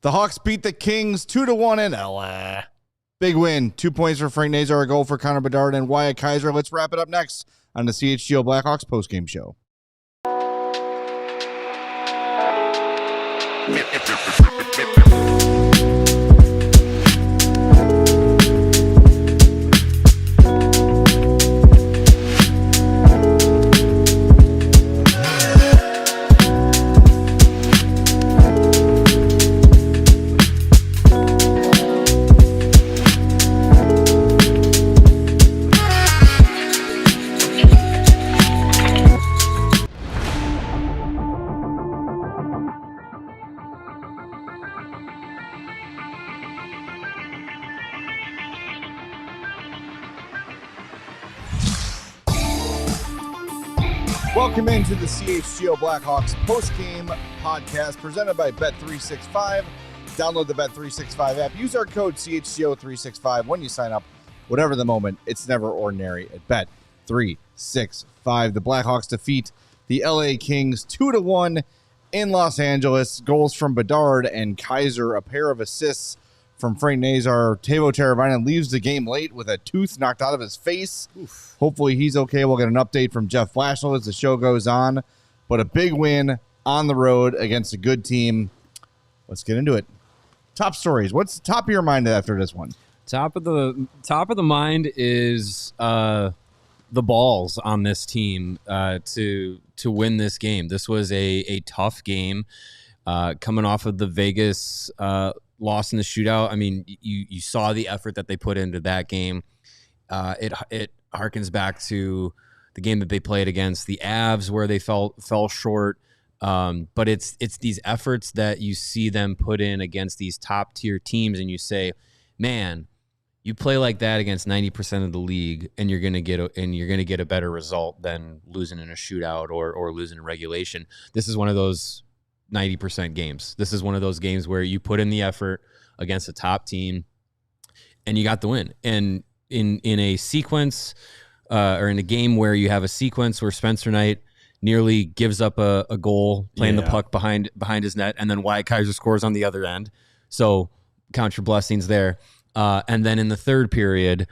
The Hawks beat the Kings 2-1 in LA. Big win. 2 points for Frank Nazar, a goal for Connor Bedard and Wyatt Kaiser. Let's wrap it up next on the CHGO Blackhawks postgame show. Welcome into the CHGO Blackhawks postgame podcast presented by Bet365. Download the Bet365 app. Use our code CHGO365 when you sign up. Whatever the moment, it's never ordinary at Bet365. The Blackhawks defeat the LA Kings 2-1 in Los Angeles. Goals from Bedard and Kaiser, a pair of assists from Frank Nazar. Teuvo Teräväinen leaves the game late with a tooth knocked out of his face. Oof. Hopefully he's okay. We'll get an update from Jeff Blashill as the show goes on. But a big win on the road against a good team. Let's get into it. Top stories. What's top of your mind after this one? Top of the mind is the balls on this team to win this game. This was a tough game coming off of the Vegas loss in the shootout. I mean, you saw the effort that they put into that game. It harkens back to the game that they played against the Avs where they fell short. But it's these efforts that you see them put in against these top tier teams, and you say, man, you play like that against 90% of the league, and you're gonna get a better result than losing in a shootout or losing in regulation. This is one of those 90% games. This is one of those games where you put in the effort against a top team and you got the win. And in a sequence or in a game where you have a sequence where Spencer Knight nearly gives up a goal playing the puck behind his net, and then Wyatt Kaiser scores on the other end. So count your blessings there. And then in the third period,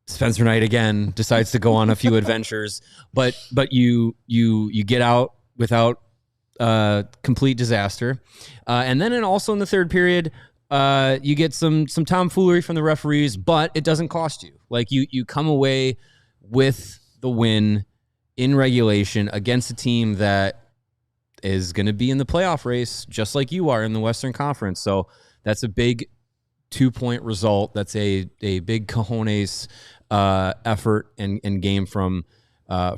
Spencer Knight again decides to go on a few adventures, but you get out without complete disaster. And then also in the third period, you get some tomfoolery from the referees, but it doesn't cost you. Like you come away with the win in regulation against a team that is going to be in the playoff race, just like you are in the Western Conference. So that's a big 2-point result. That's a big cojones effort and game from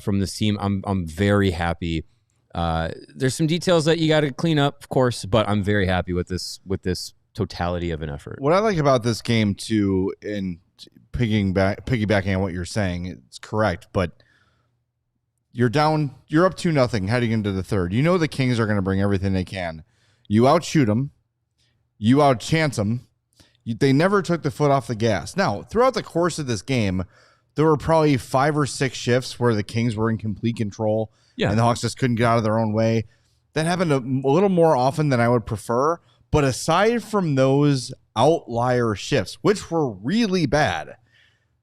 this team. I'm very happy. There's some details that you got to clean up, of course, but I'm very happy with this totality of an effort. What I like about this game too, and piggybacking on what you're saying, it's correct, but you're up 2-0 heading into the third. You know the Kings are going to bring everything they can. You outshoot them. You outchance them. They never took the foot off the gas. Now, throughout the course of this game, there were probably 5 or 6 shifts where the Kings were in complete control. Yeah. And the Hawks just couldn't get out of their own way. That happened a little more often than I would prefer. But aside from those outlier shifts, which were really bad,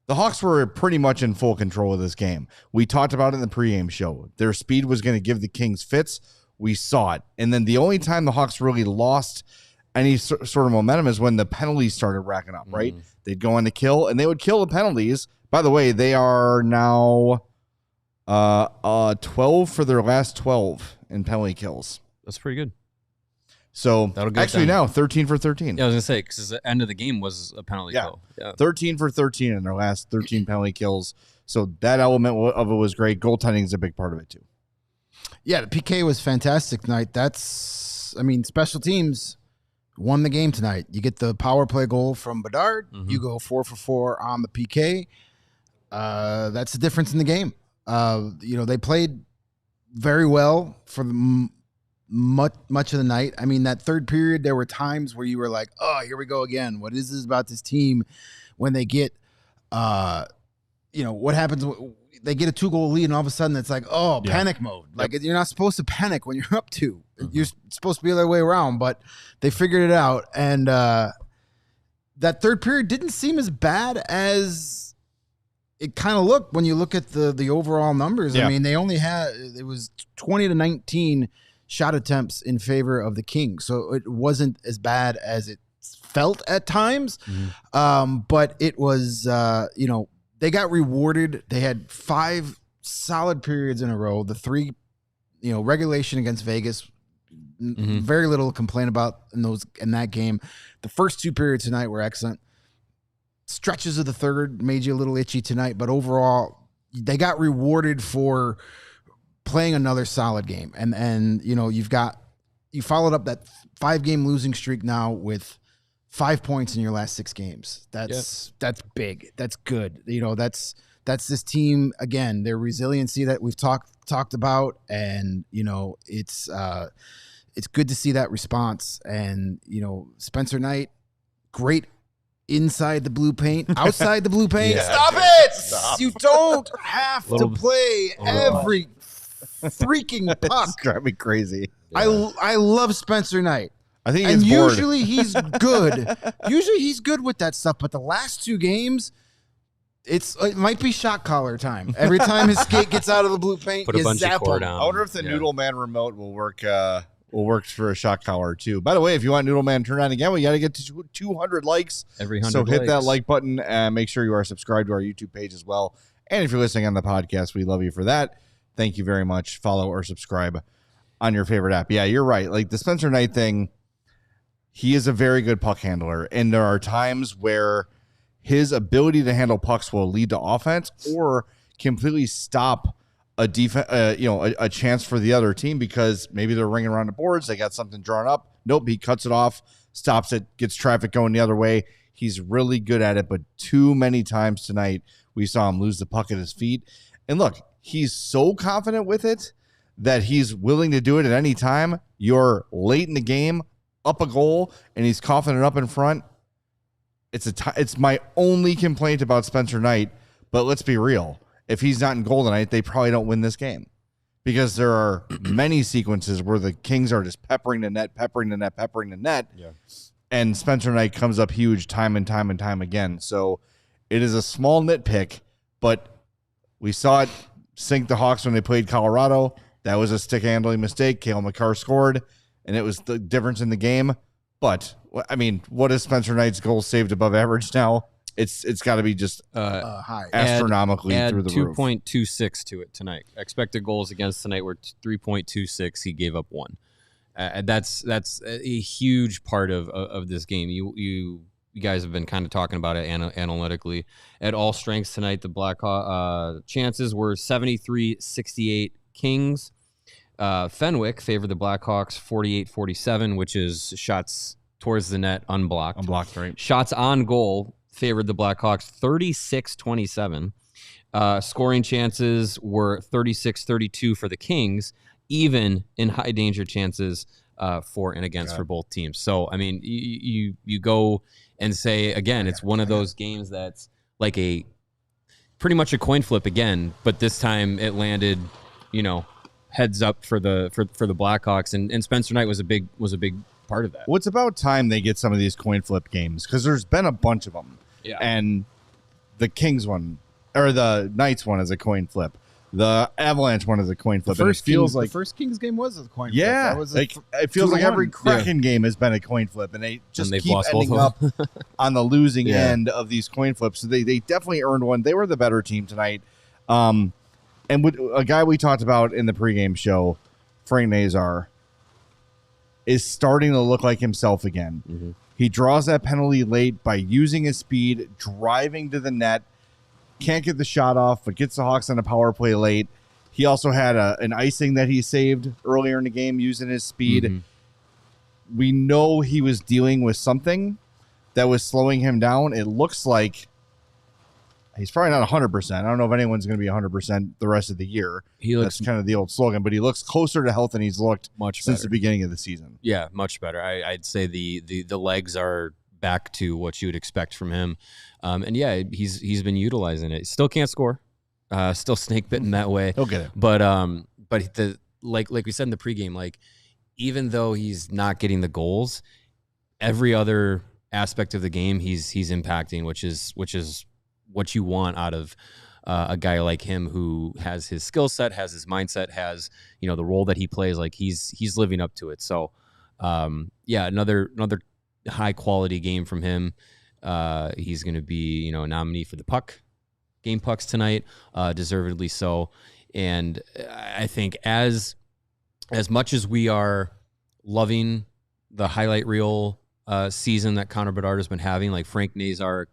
the Hawks were pretty much in full control of this game. We talked about it in the pregame show. Their speed was going to give the Kings fits. We saw it. And then the only time the Hawks really lost any sort of momentum is when the penalties started racking up, right? They'd go on to kill, and they would kill the penalties. By the way, they are now 12 for their last 12 in penalty kills. That's pretty good. So actually now 13 for 13. Yeah, I was gonna say because the end of the game was a penalty kill. Yeah, 13 for 13 in their last 13 penalty kills. So that element of it was great. Goaltending is a big part of it too. Yeah, the PK was fantastic tonight. Special teams won the game tonight. You get the power play goal from Bedard. You go 4 for 4 on the PK. That's the difference in the game. They played very well for the much of the night. I mean, that third period, there were times where you were like, oh, here we go again. What is this about this team when they get, what happens they get a 2-goal lead, and all of a sudden it's like, panic mode. Like you're not supposed to panic when you're up 2. You're supposed to be the other way around, but they figured it out. And that third period didn't seem as bad as it kind of looked when you look at the overall numbers. I mean, they only had, it was 20-19 shot attempts in favor of the Kings. So it wasn't as bad as it felt at times. But it was, they got rewarded. They had 5 solid periods in a row. The 3, regulation against Vegas, very little to complain about in that game. The first 2 periods tonight were excellent. Stretches of the third made you a little itchy tonight, but overall, they got rewarded for playing another solid game. And you followed up that 5-game losing streak now with 5 points in your last 6 games. That's big. That's good. That's this team again. Their resiliency that we've talked about, and it's good to see that response. And Spencer Knight, great inside the blue paint, outside the blue paint. Stop it! You don't have to play every freaking puck. It's driving me crazy. I love Spencer Knight. I think usually he's good. Usually he's good with that stuff, but the last 2 games, it might be shot collar time. Every time his skate gets out of the blue paint, put a bungee cord on. I wonder if the Noodle Man remote will work. Will work for a shot collar too. By the way, if you want Noodle Man turned on again, we got to get to 200 likes. Every 100 So hit likes. that like button and make sure you are subscribed to our YouTube page as well. And if you're listening on the podcast, we love you for that. Thank you very much. Follow or subscribe on your favorite app. Yeah, you're right. Like the Spencer Knight thing, he is a very good puck handler. And there are times where his ability to handle pucks will lead to offense or completely stop a a chance for the other team because maybe they're ringing around the boards. They got something drawn up. Nope. He cuts it off, stops it, gets traffic going the other way. He's really good at it. But too many times tonight, we saw him lose the puck at his feet. And look, he's so confident with it that he's willing to do it at any time. You're late in the game, up a goal, and he's confident up in front. It's my only complaint about Spencer Knight. But let's be real. If he's not in goal tonight, they probably don't win this game because there are many sequences where the Kings are just peppering the net. Yeah. And Spencer Knight comes up huge time and time again. So it is a small nitpick, but we saw it sink the Hawks when they played Colorado. That was a stick handling mistake. Cale Makar scored, and it was the difference in the game. But, I mean, what is Spencer Knight's goal saved above average now? It's got to be just high, astronomically through the roof. 2.26 to it tonight. Expected goals against tonight were 3.26. He gave up 1. That's a huge part of this game. You guys have been kind of talking about it analytically. At all strengths tonight, the Blackhawks chances were 73-68 Kings. Fenwick favored the Blackhawks 48-47, which is shots towards the net unblocked. Unblocked, right? Shots on goal favored the Blackhawks 36-27. Scoring chances were 36-32 for the Kings, even in high danger chances for and against for both teams. So, I mean, you go and say, again, it's one of those games that's like pretty much a coin flip again, but this time it landed, heads up for the Blackhawks, and Spencer Knight was a big part of that. Well, it's about time they get some of these coin flip games because there's been a bunch of them. Yeah. And the Kings one, or the Knights one is a coin flip. The Avalanche one is a coin flip. The the first Kings game was a coin flip. Yeah. That was it feels like every Kraken game has been a coin flip, and they just keep ending up on the losing end of these coin flips. So they definitely earned one. They were the better team tonight. And with a guy we talked about in the pregame show, Frank Nazar, is starting to look like himself again. Mm-hmm. He draws that penalty late by using his speed, driving to the net, can't get the shot off, but gets the Hawks on a power play late. He also had an icing that he saved earlier in the game using his speed. Mm-hmm. We know he was dealing with something that was slowing him down. It looks like he's probably not 100%. I don't know if anyone's going to be 100% the rest of the year. That's kind of the old slogan, but he looks closer to health than he's looked much since better. The beginning of the season. Yeah, much better. I'd say the legs are back to what you would expect from him. And yeah, he's been utilizing it. Still can't score. still snake bitten that way. He'll get it. But like we said in the pregame, like even though he's not getting the goals, every other aspect of the game he's impacting, which is what you want out of a guy like him who has his skill set, has his mindset, has the role that he plays. Like he's living up to it. So another high quality game from him. He's going to be a nominee for the game pucks tonight, deservedly so. And I think as much as we are loving the highlight reel season that Connor Bedard has been having, like Frank Nazar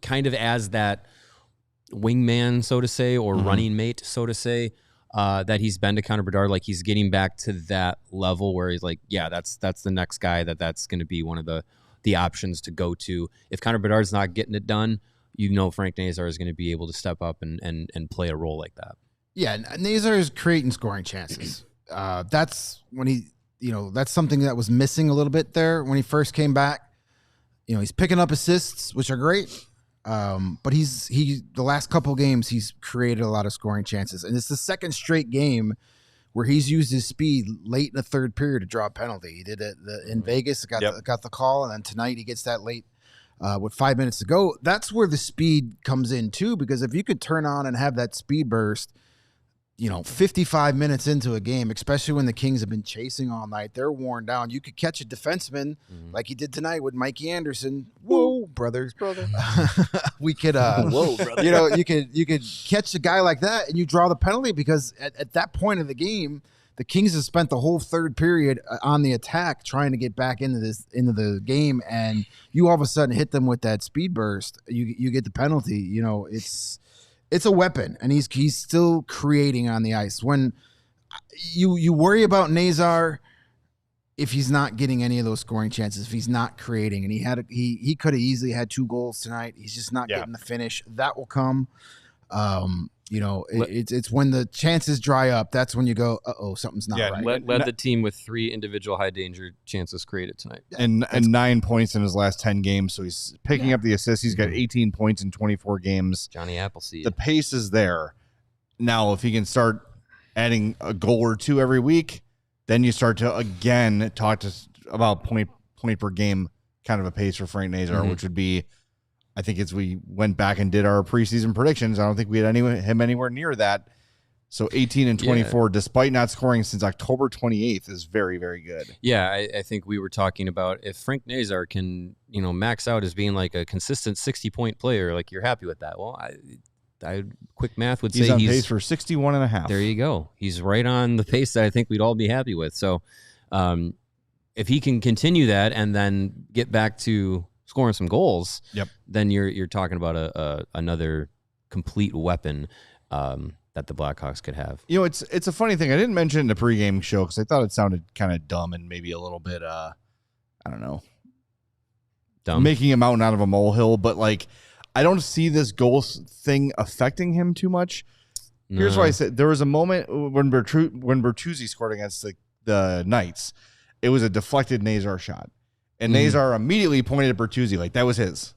kind of as that wingman, so to say, or running mate, so to say, that he's been to Connor Bedard, like he's getting back to that level where he's like, yeah, that's the next guy that's going to be one of the options to go to. If Connor Bedard's not getting it done, Frank Nazar is going to be able to step up and play a role like that. Yeah, Nazar is creating scoring chances. That's when that's something that was missing a little bit there when he first came back. He's picking up assists, which are great. But the last couple games he's created a lot of scoring chances, and it's the second straight game where he's used his speed late in the third period to draw a penalty. He did it in Vegas, got the call, and then tonight he gets that late with 5 minutes to go. That's where the speed comes in too, because if you could turn on and have that speed burst, 55 minutes into a game, especially when the Kings have been chasing all night, they're worn down. You could catch a defenseman like you did tonight with Mikey Anderson. Whoa, brother. We could, whoa, brother. You could catch a guy like that and you draw the penalty, because at that point of the game, the Kings have spent the whole third period on the attack trying to get back into the game, and you all of a sudden hit them with that speed burst. You get the penalty. It's a weapon, and he's still creating on the ice. When you worry about Nazar, if he's not getting any of those scoring chances, if he's not creating, and he could have easily had 2 goals tonight. He's just not getting the finish. That will come. It's when the chances dry up. That's when you go, uh-oh, something's not right. Led the team with 3 individual high danger chances created tonight, and 9 points in his last 10 games. So he's picking up the assists. He's got 18 points in 24 games. Johnny Appleseed. The pace is there. Now, if he can start adding a goal or 2 every week, then you start to again talk about point per game kind of a pace for Frank Nazar, which would be, I think, as we went back and did our preseason predictions, I don't think we had him anywhere near that. So 18 and 24, despite not scoring since October 28th, is very, very good. Yeah, I think we were talking about if Frank Nazar can, max out as being like a consistent 60-point player, like you're happy with that. Well, I quick math would say he's on pace for 61 and a half. There you go. He's right on the pace that I think we'd all be happy with. So if he can continue that and then get back to scoring some goals, then you're talking about another complete weapon that the Blackhawks could have. It's a funny thing. I didn't mention it in the pregame show because I thought it sounded kind of dumb and maybe a little bit, I don't know, dumb, making a mountain out of a molehill. But like, I don't see this goal thing affecting him too much. No. Here's why I said there was a moment when Bertuzzi scored against the Knights. It was a deflected Nazar shot. And Nazar immediately pointed at Bertuzzi like that was his,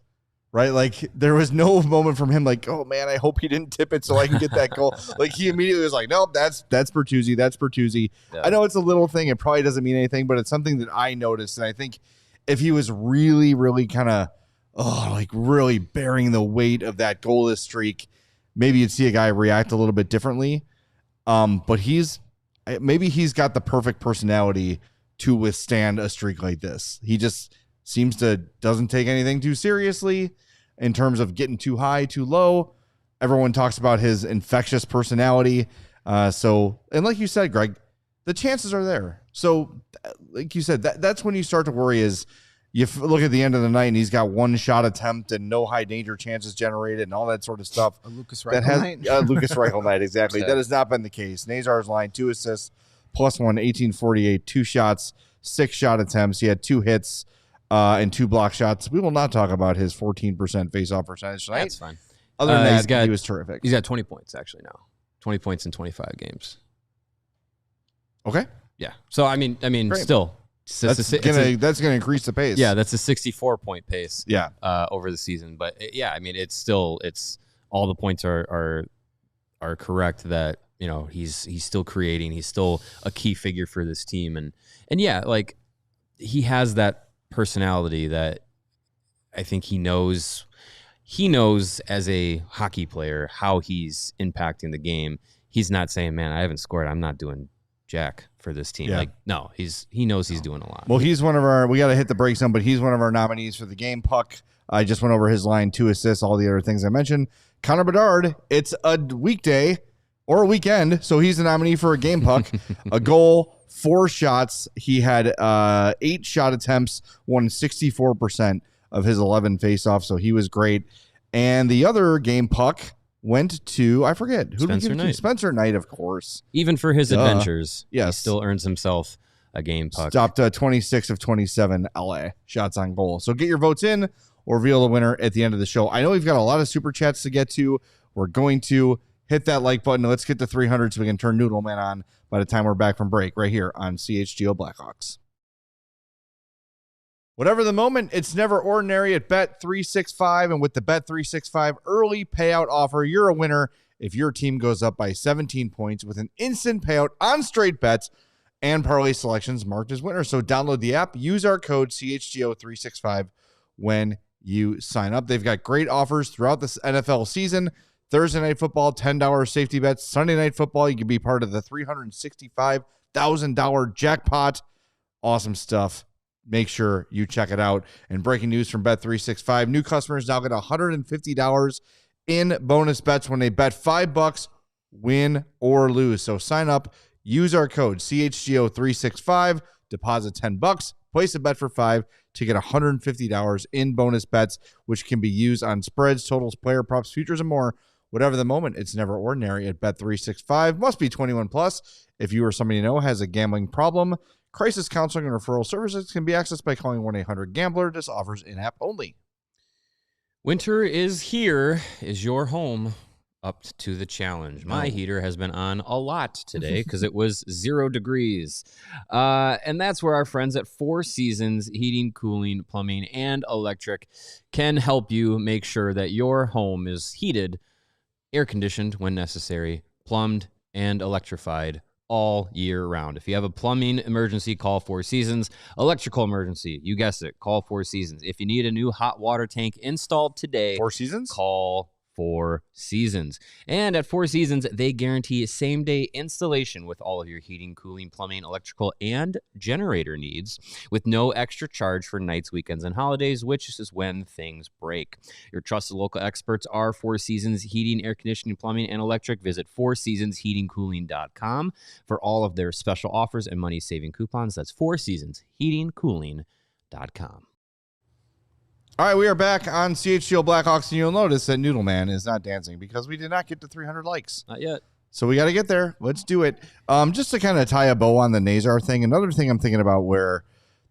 right? Like there was no moment from him like, oh man, I hope he didn't tip it so I can get that goal. Like he immediately was like, nope, that's Bertuzzi. That's Bertuzzi. Yeah. I know it's a little thing. It probably doesn't mean anything, but it's something that I noticed. And I think if he was really, really kind of, really bearing the weight of that goalless streak, maybe you'd see a guy react a little bit differently. But maybe he's got the perfect personality to withstand a streak like this. He just doesn't take anything too seriously in terms of getting too high, too low. Everyone talks about his infectious personality. And like you said, Greg, the chances are there. So like you said, that's when you start to worry is you look at the end of the night and he's got 1 shot attempt and no high danger chances generated and all that sort of stuff. A Lucas Reichel night. Lucas Reichel night, exactly. That has not been the case. Nazar's line, 2 assists, +1, 1848, 2 shots, 6 shot attempts. He had 2 hits and 2 block shots. We will not talk about his 14% face-off percentage tonight. That's fine. Other than that, he was terrific. He's got 20 points actually now. 20 points in 25 games. Okay. Yeah. So I mean, great. Still, that's gonna increase the pace. Yeah, that's a 64-point pace. Yeah. Over the season, but it's all the points are are correct that, you know, he's still creating. He's still a key figure for this team. And yeah, like he has that personality that I think he knows as a hockey player how he's impacting the game. He's not saying, man, I haven't scored, I'm not doing jack for this team. Like, no, he knows he's doing a lot. Well, he's one of our, we got to hit the break zone, but he's one of our nominees for the game puck. I just went over his line, 2 assists, all the other things I mentioned. Connor Bedard, it's a weekday or a weekend, so he's a nominee for a game puck. A goal, 4 shots. He had 8 shot attempts, won 64% of his 11 faceoffs, so he was great. And the other game puck went to, I forget, who did we give it to? Spencer Knight, of course. Even for his adventures, yes. He still earns himself a game puck. Stopped 26 of 27 LA shots on goal. So get your votes in or reveal the winner at the end of the show. I know we've got a lot of super chats to get to. We're going to hit that like button. Let's get to 300 so we can turn Noodle Man on by the time we're back from break right here on CHGO Blackhawks. Whatever the moment, it's never ordinary at Bet365. And with the Bet365 early payout offer, you're a winner if your team goes up by 17 points with an instant payout on straight bets and parlay selections marked as winners. So download the app, use our code CHGO365 when you sign up. They've got great offers throughout this NFL season. Thursday Night Football, $10 safety bets. Sunday Night Football, you can be part of the $365,000 jackpot. Awesome stuff. Make sure you check it out. And breaking news from Bet365, new customers now get $150 in bonus bets when they bet $5, win or lose. So sign up, use our code CHGO365, deposit $10, place a bet for $5 to get $150 in bonus bets, which can be used on spreads, totals, player props, futures, and more. Whatever the moment, it's never ordinary at Bet365. Must be 21 plus. If you or somebody you know has a gambling problem, crisis counseling and referral services can be accessed by calling 1-800-GAMBLER. This offers in-app only. Winter is here. Is your home up to the challenge? My heater has been on a lot today because it was 0 degrees. And that's where our friends at Four Seasons Heating, Cooling, Plumbing, and Electric can help you make sure that your home is heated, air-conditioned when necessary, plumbed, and electrified all year round. If you have a plumbing emergency, call Four Seasons. Electrical emergency, you guessed it, call Four Seasons. If you need a new hot water tank installed today, Four Seasons? Call Four Seasons. And at Four Seasons, they guarantee same-day installation with all of your heating, cooling, plumbing, electrical, and generator needs with no extra charge for nights, weekends, and holidays, which is when things break. Your trusted local experts are Four Seasons Heating, Air Conditioning, Plumbing, and Electric. Visit fourseasonsheatingcooling.com for all of their special offers and money-saving coupons. That's fourseasonsheatingcooling.com. All right, we are back on CHGO Blackhawks, and you'll notice that Noodle Man is not dancing because we did not get to 300 likes. Not yet. So we got to get there. Let's do it. Just to kind of tie a bow on the Nazar thing, another thing I'm thinking about where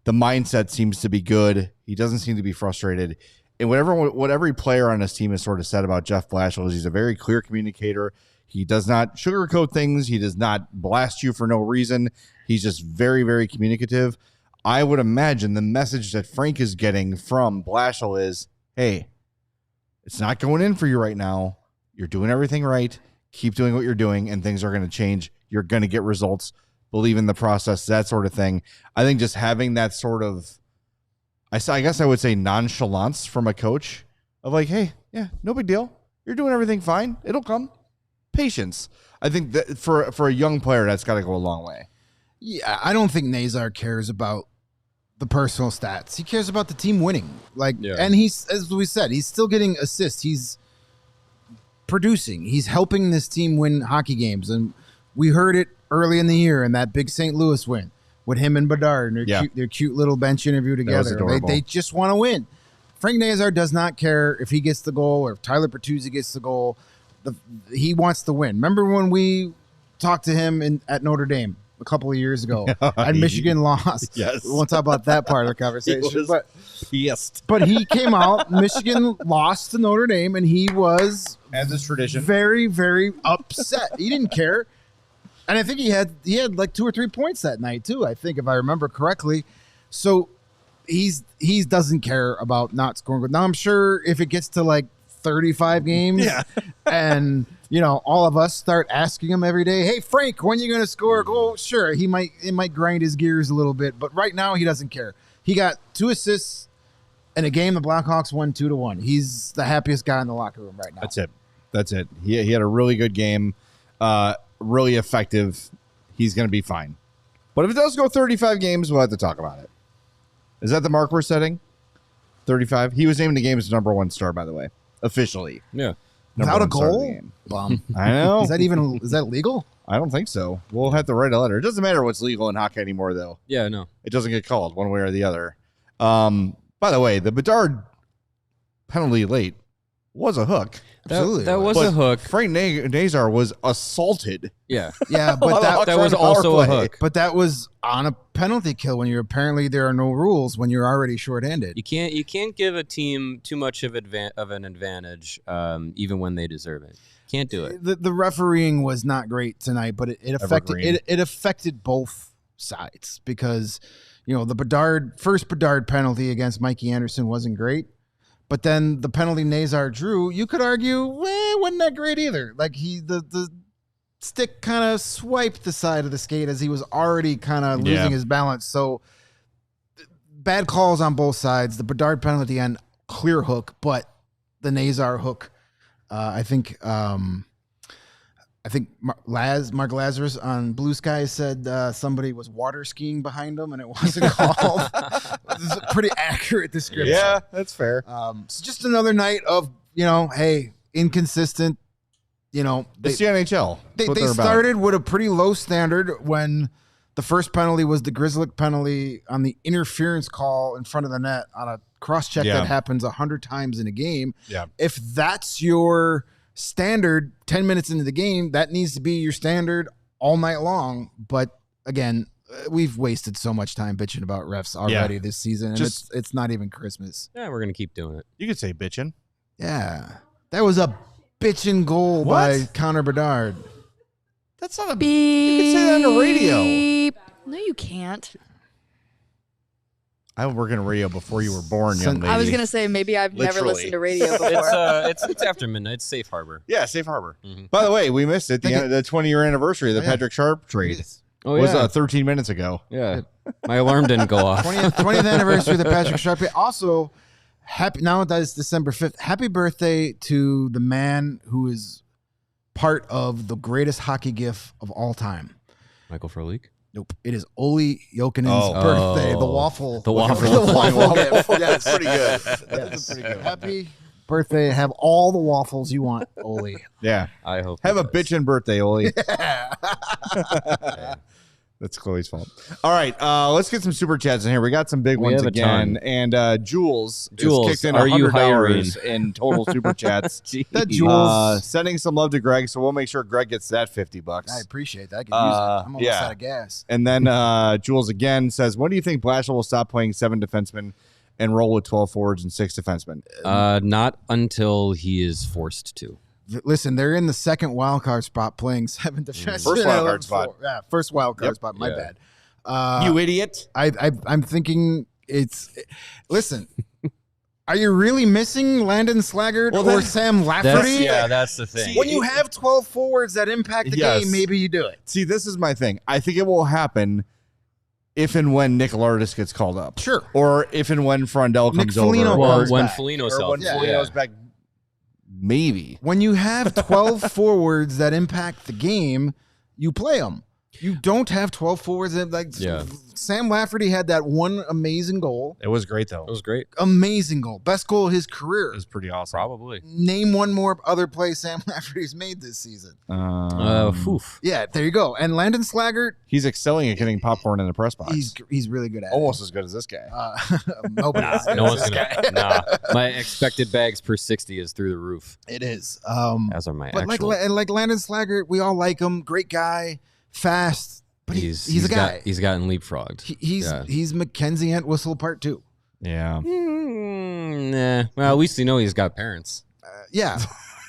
the mindset seems to be good. He doesn't seem to be frustrated. And what every player on his team has sort of said about Jeff Blashill is he's a very clear communicator. He does not sugarcoat things. He does not blast you for no reason. He's just very, very communicative. I would imagine the message that Frank is getting from Blashill is, hey, it's not going in for you right now. You're doing everything right. Keep doing what you're doing, and things are going to change. You're going to get results. Believe in the process, that sort of thing. I think just having that sort of, I guess I would say nonchalance from a coach of like, hey, yeah, no big deal. You're doing everything fine. It'll come. Patience. I think that for a young player, that's got to go a long way. Yeah, I don't think Nazar cares about the personal stats. He cares about the team winning. And he's, as we said, he's still getting assists. He's producing. He's helping this team win hockey games. And we heard it early in the year in that big St. Louis win with him and Bedard and their cute little bench interview together. They just want to win. Frank Nazar does not care if he gets the goal or if Tyler Bertuzzi gets the goal. He wants to win. Remember when we talked to him at Notre Dame a couple of years ago and Michigan lost? Yes. We won't talk about that part of the conversation. Pissed. But he came out, Michigan lost to Notre Dame, and he was, as is tradition, very, very upset. He didn't care. And I think he had like 2 or 3 points that night too, I think, if I remember correctly. So he doesn't care about not scoring. Now I'm sure if it gets to like 35 games and all of us start asking him every day, hey, Frank, when are you going to score a goal? Sure, it might grind his gears a little bit, but right now he doesn't care. He got 2 assists in a game the Blackhawks won 2-1. He's the happiest guy in the locker room right now. That's it. He had a really good game, really effective. He's going to be fine. But if it does go 35 games, we'll have to talk about it. Is that the mark we're setting? 35? He was named the game's #1 star, by the way, officially. Yeah. Without a goal? Bum. I know. Is that legal? I don't think so. We'll have to write a letter. It doesn't matter what's legal in hockey anymore, though. Yeah, no. It doesn't get called one way or the other. By the way, the Bedard penalty late was a hook. Absolutely. That was a hook. Frank Nazar was assaulted. Yeah. Yeah, but that was also a hook. But that was on a penalty kill when there are no rules when you're already shorthanded. You can't give a team too much of an advantage, even when they deserve it. Can't do it. The refereeing was not great tonight, but it affected both sides because the first Bedard penalty against Mikey Anderson wasn't great. But then the penalty Nazar drew, you could argue, wasn't that great either. Like the stick kind of swiped the side of the skate as he was already kind of losing his balance. So bad calls on both sides. The Bedard penalty at the end, clear hook, but the Nazar hook, I think Mark Lazarus on Blue Sky said somebody was water skiing behind him and it wasn't called. This is a pretty accurate description. Yeah, that's fair. So just another night of, hey, inconsistent, It's the NHL. They started with a pretty low standard when the first penalty was the Grizzly penalty on the interference call in front of the net on a cross-check that happens 100 times in a game. Yeah. If that's your standard 10 minutes into the game, that needs to be your standard all night long. But again, we've wasted so much time bitching about refs already this season, and it's not even Christmas. Yeah, we're gonna keep doing it. You could say bitching. Yeah, that was a bitching goal by Connor Bedard. That's not a beep. You can say that on the radio. No, you can't. I worked in radio before you were born, young lady. I was gonna say maybe I've never listened to radio before. It's after midnight. It's safe harbor. Yeah, safe harbor. Mm-hmm. By the way, we missed it. The 20-year anniversary of the Patrick Sharp trade was 13 minutes ago. Yeah, my alarm didn't go off. 20th anniversary of the Patrick Sharp. Also, now that is December 5th. Happy birthday to the man who is part of the greatest hockey gif of all time. Michael Frolik? Nope. It is Olli Jokinen's birthday. The waffle. The waffle. The waffle gif. Yeah, that's pretty good. That's pretty good. Happy birthday. Have all the waffles you want, Olli. Yeah. I hope. Have a bitchin' birthday, Olli. Yeah. That's Chloe's fault. All right, let's get some super chats in here. We got some big ones again. And Jules kicked in $100 in total super chats. That Jules sending some love to Greg, so we'll make sure Greg gets that $50. I appreciate that. I can use it. I'm almost out of gas. And then Jules again says, when do you think Blashill will stop playing 7 defensemen and roll with 12 forwards and 6 defensemen? Not until he is forced to. Listen, they're in the second wild card spot playing 7 defensemen. First wild card spot. Yeah, first wild card spot. My bad. You idiot. I'm thinking listen, are you really missing Landon Slaggert or Sam Lafferty? That's the thing. When you have 12 forwards that impact the game, maybe you do it. See, this is my thing. I think it will happen if and when Nick Lardis gets called up. Sure. Or if and when Frondell comes over. When Foligno's healthy. When Foligno's back. Maybe. When you have 12 forwards that impact the game, you play them. You don't have 12 forwards that Sam Lafferty had that one amazing goal. It was great though. It was great. Amazing goal. Best goal of his career. It was pretty awesome. Probably. Name one more other play Sam Lafferty's made this season. Yeah, there you go. And Landon Slaggert. He's excelling at getting popcorn in the press box. He's really good at Almost as good as this guy. No one's gonna. My expected bags per 60 is through the roof. It is. As are my but actual. like Landon Slaggert, we all like him. Great guy. Fast. But he's a guy. He's gotten leapfrogged. He's Mackenzie Entwistle Part 2. Yeah. Nah. Well, at least you know he's got parents. Yeah.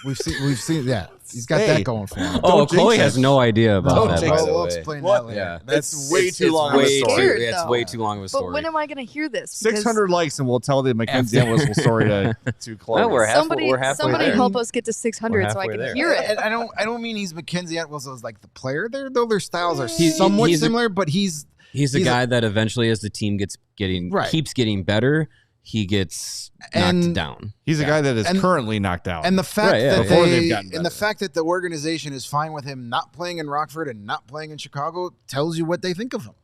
We've seen. Yeah, he's got that going for him. Oh, Chloe has no idea about that. By the We'll way. explain that later. Yeah. That's way too long of a story. Scared, It's though. way too long of a story. But when am I going to hear this? Because 600 likes, and we'll tell the Mackenzie Whistle story to Chloe. No, we're somebody halfway there. help us get to 600 so I halfway can there. hear it. And I don't mean he's Mackenzie Atwell's like the player there, though their styles are He's somewhat a- similar, but he's the guy that eventually, as the team keeps getting better, he gets knocked down. He's a guy that is currently knocked out. and the fact that Before they've gotten better. and the fact that the organization is fine with him not playing in Rockford and not playing in Chicago tells you what they think of him.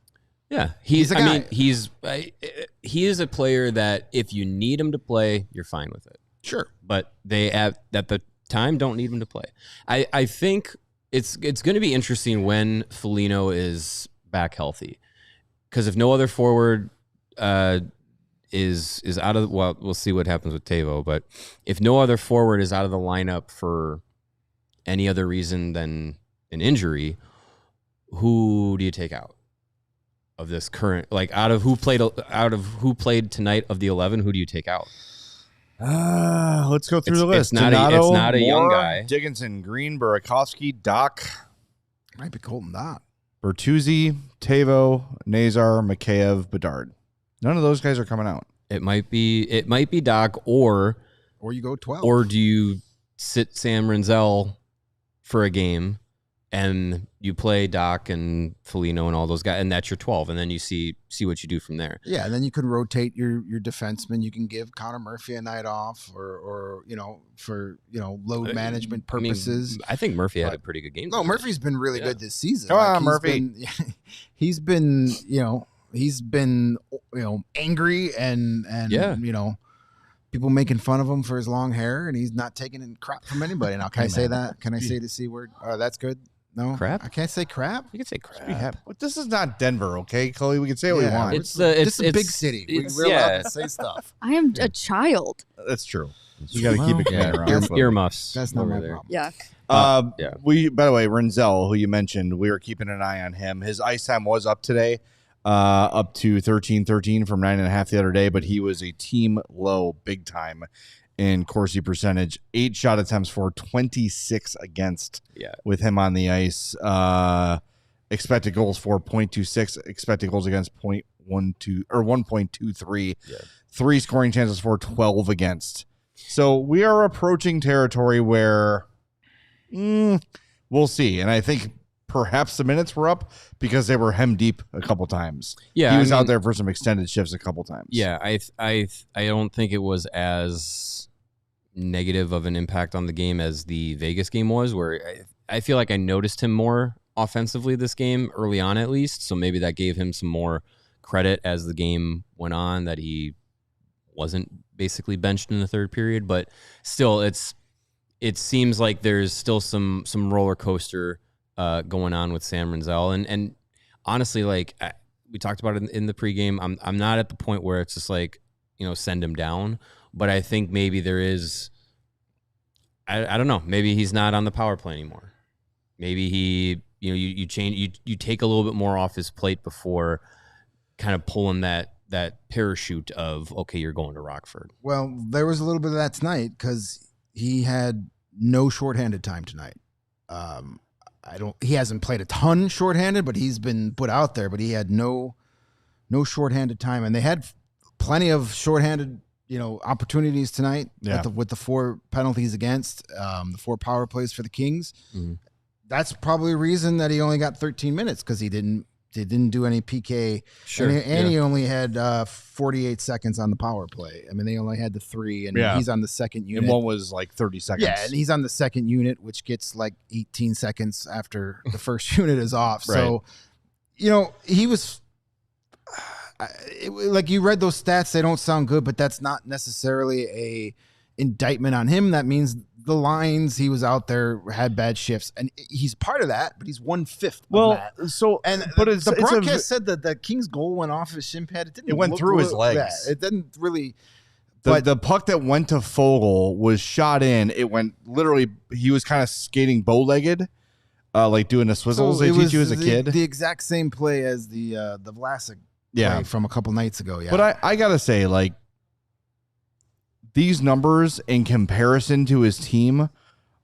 Yeah, He's a guy. I mean, he is a player that if you need him to play, you're fine with it. Sure. But they at the time don't need him to play. I think it's going to be interesting when Foligno is back healthy, because if no other forward is out of, well, we'll see what happens with Teuvo, but if no other forward is out of the lineup for any other reason than an injury, who do you take out of this current, like out of who played tonight of the 11, who do you take out? Let's go through the list. It's not a young Moore, guy. Dickinson, Green, Burakovsky, Doc, Might be Colton Dot. Bertuzzi, Teuvo, Nazar, Mikheyev, Bedard. None of those guys are coming out. It might be Doc, or you go 12. or do you sit Sam Renzel for a game and you play Doc and Foligno and all those guys, and that's your 12, and then you see what you do from there. Yeah, and then you can rotate your defenseman. You can give Connor Murphy a night off, or for load management purposes. I think Murphy had a pretty good game. No, Murphy's been really good this season. Come on, Murphy. He's been angry and people making fun of him for his long hair, and he's not taking crap from anybody. Now, can I say that? Can I say the C word? That's good. No, crap. I can't say crap. You can say crap. But this is not Denver, okay, Chloe? We can say what we want. It's a big city. We're allowed to say stuff. I am a child. That's true. You got to keep it clean around. Earmuffs. That's not over my there. problem. Yeah. We, by the way, Renzel, who you mentioned, we were keeping an eye on him. His ice time was up today, up to 13-13 from 9.5 the other day, but he was a team low big time in Corsi percentage. 8 shot attempts for, 26 against. Yeah. With him on the ice. Expected goals for 0.26, expected goals against 0.12 or 1.23. Yeah. 3 scoring chances for, 12 against. So we are approaching territory where we'll see. And I think perhaps the minutes were up because they were hem deep a couple times. Yeah, he was out there for some extended shifts a couple times. Yeah, I don't think it was as negative of an impact on the game as the Vegas game was, where I feel like I noticed him more offensively this game early on, at least. So maybe that gave him some more credit as the game went on, that he wasn't basically benched in the third period. But still, it seems like there's still some roller coaster going on with Sam Renzel, and honestly, like we talked about it in the pregame, I'm not at the point where it's just like, send him down, but I think maybe there is. I don't know. Maybe he's not on the power play anymore. Maybe he, you change, you take a little bit more off his plate before kind of pulling that parachute of, okay, you're going to Rockford. Well, there was a little bit of that tonight because he had no shorthanded time tonight. He hasn't played a ton shorthanded, but he's been put out there, but he had no shorthanded time, and they had plenty of shorthanded, opportunities tonight with the 4 penalties against, the 4 power plays for the Kings. Mm-hmm. That's probably a reason that he only got 13 minutes, because he didn't do any PK. Sure. And he only had 48 seconds on the power play. I mean, they only had the 3, and he's on the second unit. And one was like 30 seconds. Yeah, and he's on the second unit, which gets like 18 seconds after the first unit is off. Right. So, he was like, you read those stats, they don't sound good, but that's not necessarily a indictment on him. That means the lines he was out there had bad shifts, and he's part of that, but he's 1/5 of that. The broadcast said that the King's goal went off his shin pad. It went through his legs. Yeah, it didn't really. But the puck that went to Fogle was shot in. It went literally. He was kind of skating bow-legged, like doing the swizzles they teach you as a kid. The exact same play as the Vlasic play from a couple nights ago. Yeah, but I gotta say, like, these numbers in comparison to his team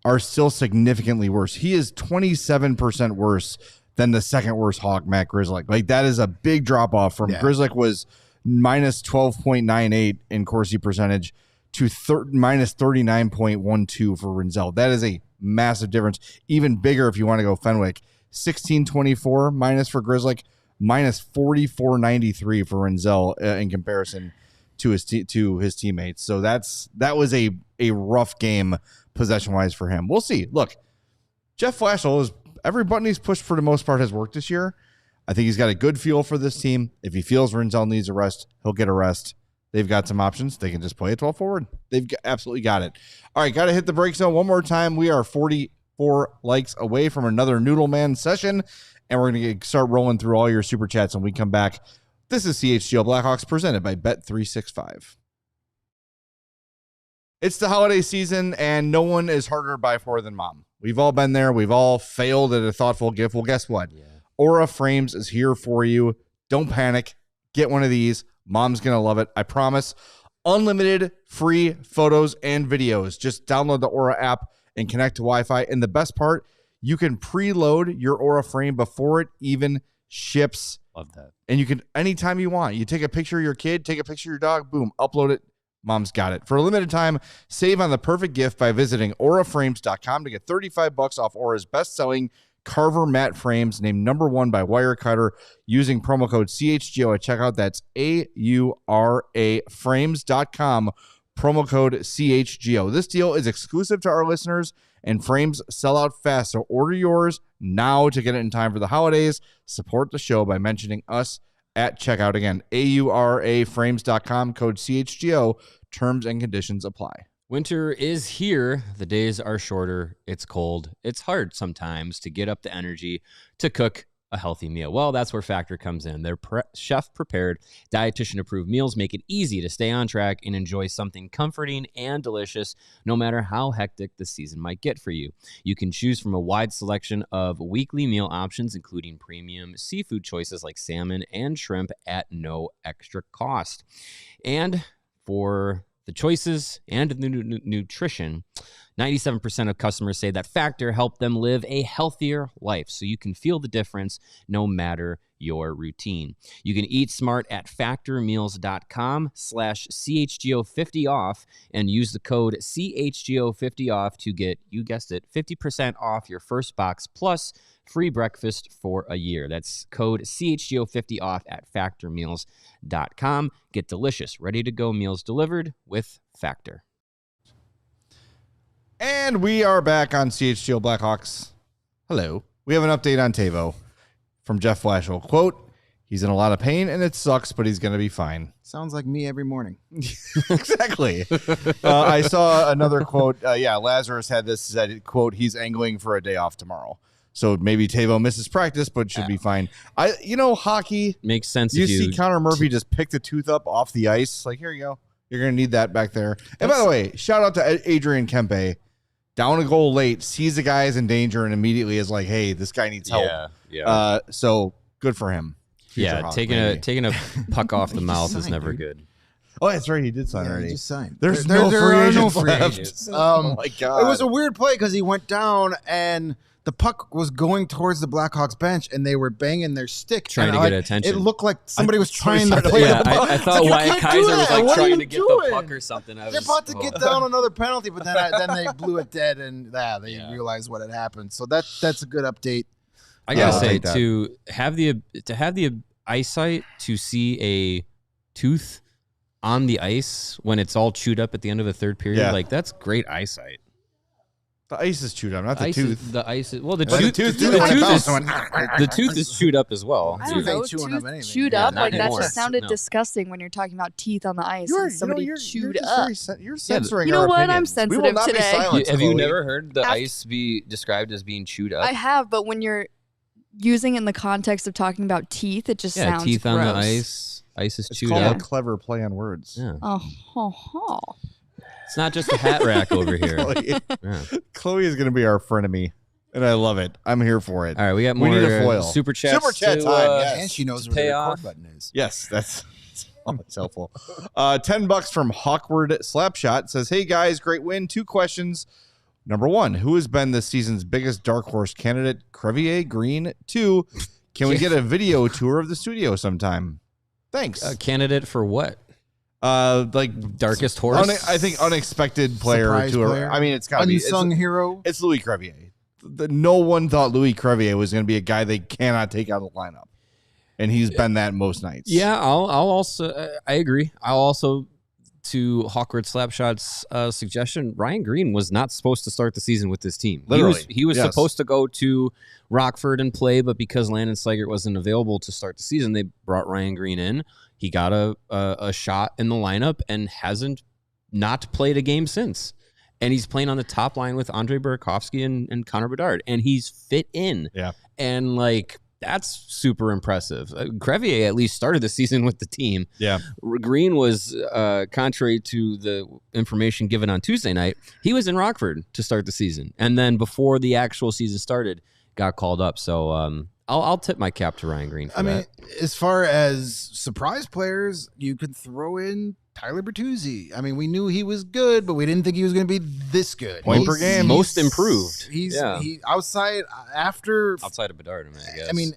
are still significantly worse. He is 27% worse than the second worst Hawk, Matt Grzelcyk. Like, that is a big drop off from Grzelcyk was minus 12.98 in Corsi percentage to minus 39.12 for Rinzel. That is a massive difference. Even bigger if you want to go Fenwick. 16.24 minus for Grzelcyk, minus 44.93 for Rinzel in comparison to his teammates. So that was a rough game possession-wise for him. We'll see. Look, Jeff Blashill is every button he's pushed for the most part has worked this year. I think he's got a good feel for this team. If he feels Rinzel needs a rest, he'll get a rest. They've got some options. They can just play a 12 forward. They've absolutely got it. All right, got to hit the break zone one more time. We are 44 likes away from another Noodle Man session, and we're going to start rolling through all your Super Chats when we come back. This is CHGO Blackhawks presented by Bet365. It's the holiday season, and no one is harder by far than mom. We've all been there. We've all failed at a thoughtful gift. Well, guess what? Yeah. Aura Frames is here for you. Don't panic. Get one of these. Mom's going to love it. I promise. Unlimited free photos and videos. Just download the Aura app and connect to Wi-Fi. And the best part, you can preload your Aura frame before it even ships. Love that. And you can, anytime you want, you take a picture of your kid, take a picture of your dog, boom, upload it. Mom's got it. For a limited time, save on the perfect gift by visiting auraframes.com to get $35 off Aura's best-selling Carver matte frames, named #1 by Wirecutter, using promo code CHGO at checkout. That's AURAFrames.com, promo code CHGO. This deal is exclusive to our listeners, and frames sell out fast, so order yours now to get it in time for the holidays. Support the show by mentioning us at checkout. Again, AURAFrames.com, code CHGO. Terms and conditions apply. Winter is here. The days are shorter. It's cold. It's hard sometimes to get up the energy to cook a healthy meal. Well, that's where Factor comes in. Their chef-prepared, dietitian-approved meals make it easy to stay on track and enjoy something comforting and delicious, no matter how hectic the season might get for you. You can choose from a wide selection of weekly meal options, including premium seafood choices like salmon and shrimp at no extra cost. And for the choices and the nutrition, 97% of customers say that Factor helped them live a healthier life, so you can feel the difference no matter your routine. You can eat smart at factormeals.com/CHGO50 off and use the code CHGO50 off to get, you guessed it, 50% off your first box plus free breakfast for a year. That's code CHGO50 off at factormeals.com. Get delicious, ready-to-go meals delivered with Factor. And we are back on CHGO Blackhawks. Hello. We have an update on Teuvo from Jeff Blashill. Quote, he's in a lot of pain and it sucks, but he's going to be fine. Sounds like me every morning. Exactly. I saw another quote. Lazarus had this, said, quote, he's angling for a day off tomorrow. So maybe Teuvo misses practice, but should be fine. Hockey makes sense. You see Connor Murphy just pick the tooth up off the ice. Like, here you go. You're going to need that back there. And by the way, shout out to Adrian Kempe. Down a goal late, sees the guy is in danger, and immediately is like, hey, this guy needs help. Yeah. So good for him. Taking a puck off the mouth is never good. Oh, that's right. He did sign already. He just signed. There's no free agents. Oh, my God. It was a weird play because he went down and the puck was going towards the Blackhawks bench, and they were banging their stick. Trying to get attention. It looked like somebody was trying to play the puck. I thought Wyatt Kaiser was trying to get the puck or something. They're about to get down another penalty, but then they blew it dead, and they realized what had happened. So that's a good update. I gotta say, to have the eyesight to see a tooth on the ice when it's all chewed up at the end of the third period, like, that's great eyesight. The ice is chewed up, not the tooth. The tooth is chewed up as well. I don't know, chewed up? Like, that just sounded disgusting when you're talking about teeth on the ice. Somebody chewed up. You're censoring You know our what? opinions. I'm sensitive today. Have you never heard the ice be described as being chewed up? I have, but when you're using it in the context of talking about teeth, it just sounds teeth gross. on the ice. Ice is chewed up. up. It's called a clever play on words. Yeah. Oh. It's not just a hat rack over here. Chloe is going to be our frenemy, and I love it. I'm here for it. All right, we got more need a foil. Super Chat time. Yes. And she knows where the record button is. Yes, that's always helpful. $10 from Hawkward Slapshot says, "Hey guys, great win. 2 questions. Number 1, who has been this season's biggest dark horse candidate? Crevier, Green. 2, can we get a video tour of the studio sometime? Thanks. A candidate for what? Like darkest horse. I think unexpected player Surprise to. player. I mean, it's got to be Unsung hero. It's Louis Crevier. No one thought Louis Crevier was going to be a guy they cannot take out of the lineup, and he's been that most nights. Yeah, I'll also I agree. I'll also, to Hawkward Slapshot's suggestion, Ryan Green was not supposed to start the season with this team. Literally, he was supposed to go to Rockford and play, but because Landon Slaggert wasn't available to start the season, they brought Ryan Green in. He got a shot in the lineup and hasn't not played a game since. And he's playing on the top line with Andre Burakovsky and Connor Bedard, and he's fit in. Yeah, and like. That's super impressive. Crevier at least started the season with the team. Yeah. Green was, contrary to the information given on Tuesday night, he was in Rockford to start the season. And then before the actual season started, got called up. So I'll tip my cap to Ryan Green for that. I mean, as far as surprise players, you could throw in Tyler Bertuzzi. I mean, we knew he was good, but we didn't think he was going to be this good. Point per game. Most improved. He outside of Bedard, I guess. I mean,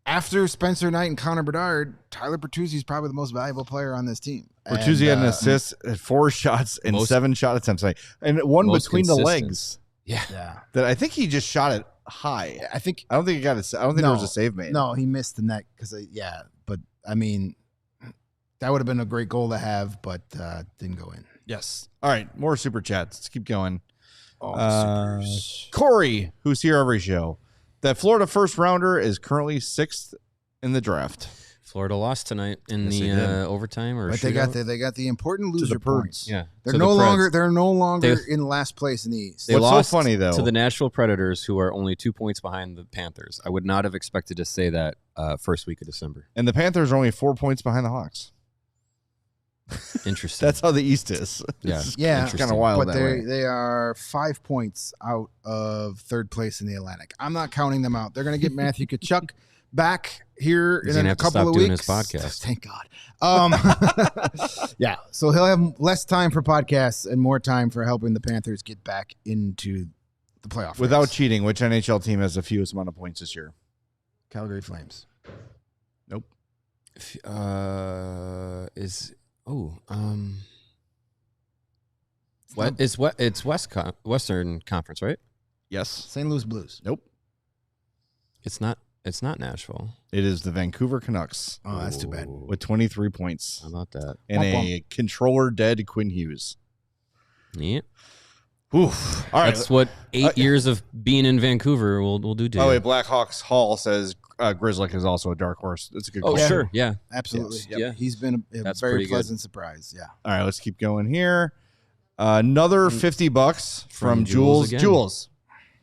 after Spencer Knight and Connor Bedard, Tyler Bertuzzi is probably the most valuable player on this team. Bertuzzi had an assist, 4 shots, and 7 shot attempts, and one between the legs. Yeah. That I think he just shot it high. I don't think he got it. I don't think there was a save made. No, he missed the net but I mean, that would have been a great goal to have, but didn't go in. Yes. All right, more super chats. Let's keep going. Supers. Corey, who's here every show, that Florida first rounder is currently 6th in the draft. Florida lost tonight in the overtime, but they got the important loser points. Yeah, they're no longer in last place in the East. They lost so funny though to the Nashville Predators, who are only 2 points behind the Panthers. I would not have expected to say that first week of December. And the Panthers are only 4 points behind the Hawks. Interesting. That's how the East is. Yeah, it's kind of wild. But they are 5 points out of third place in the Atlantic. I'm not counting them out. They're going to get Matthew Tkachuk back here in a couple of weeks. Doing his podcast. Thank God. Yeah, so he'll have less time for podcasts and more time for helping the Panthers get back into the playoff without race. cheating. Which NHL team has the fewest amount of points this year? Calgary Flames. Nope. It's Western Conference, right? Yes. St. Louis Blues. Nope. It's not Nashville. It is the Vancouver Canucks. Oh, that's too bad. With 23 points. How about that? And a controller dead Quinn Hughes. Yeah. Oof. All right. That's what 8 years of being in Vancouver will do to you. Oh, wait. Blackhawks Hall says Grizzlick is also a dark horse. That's a good call. Oh, sure. Yeah. Absolutely. Yes. Yeah. He's been a very pleasant surprise. Yeah. All right. Let's keep going here. Another $50 from Jules. Jules.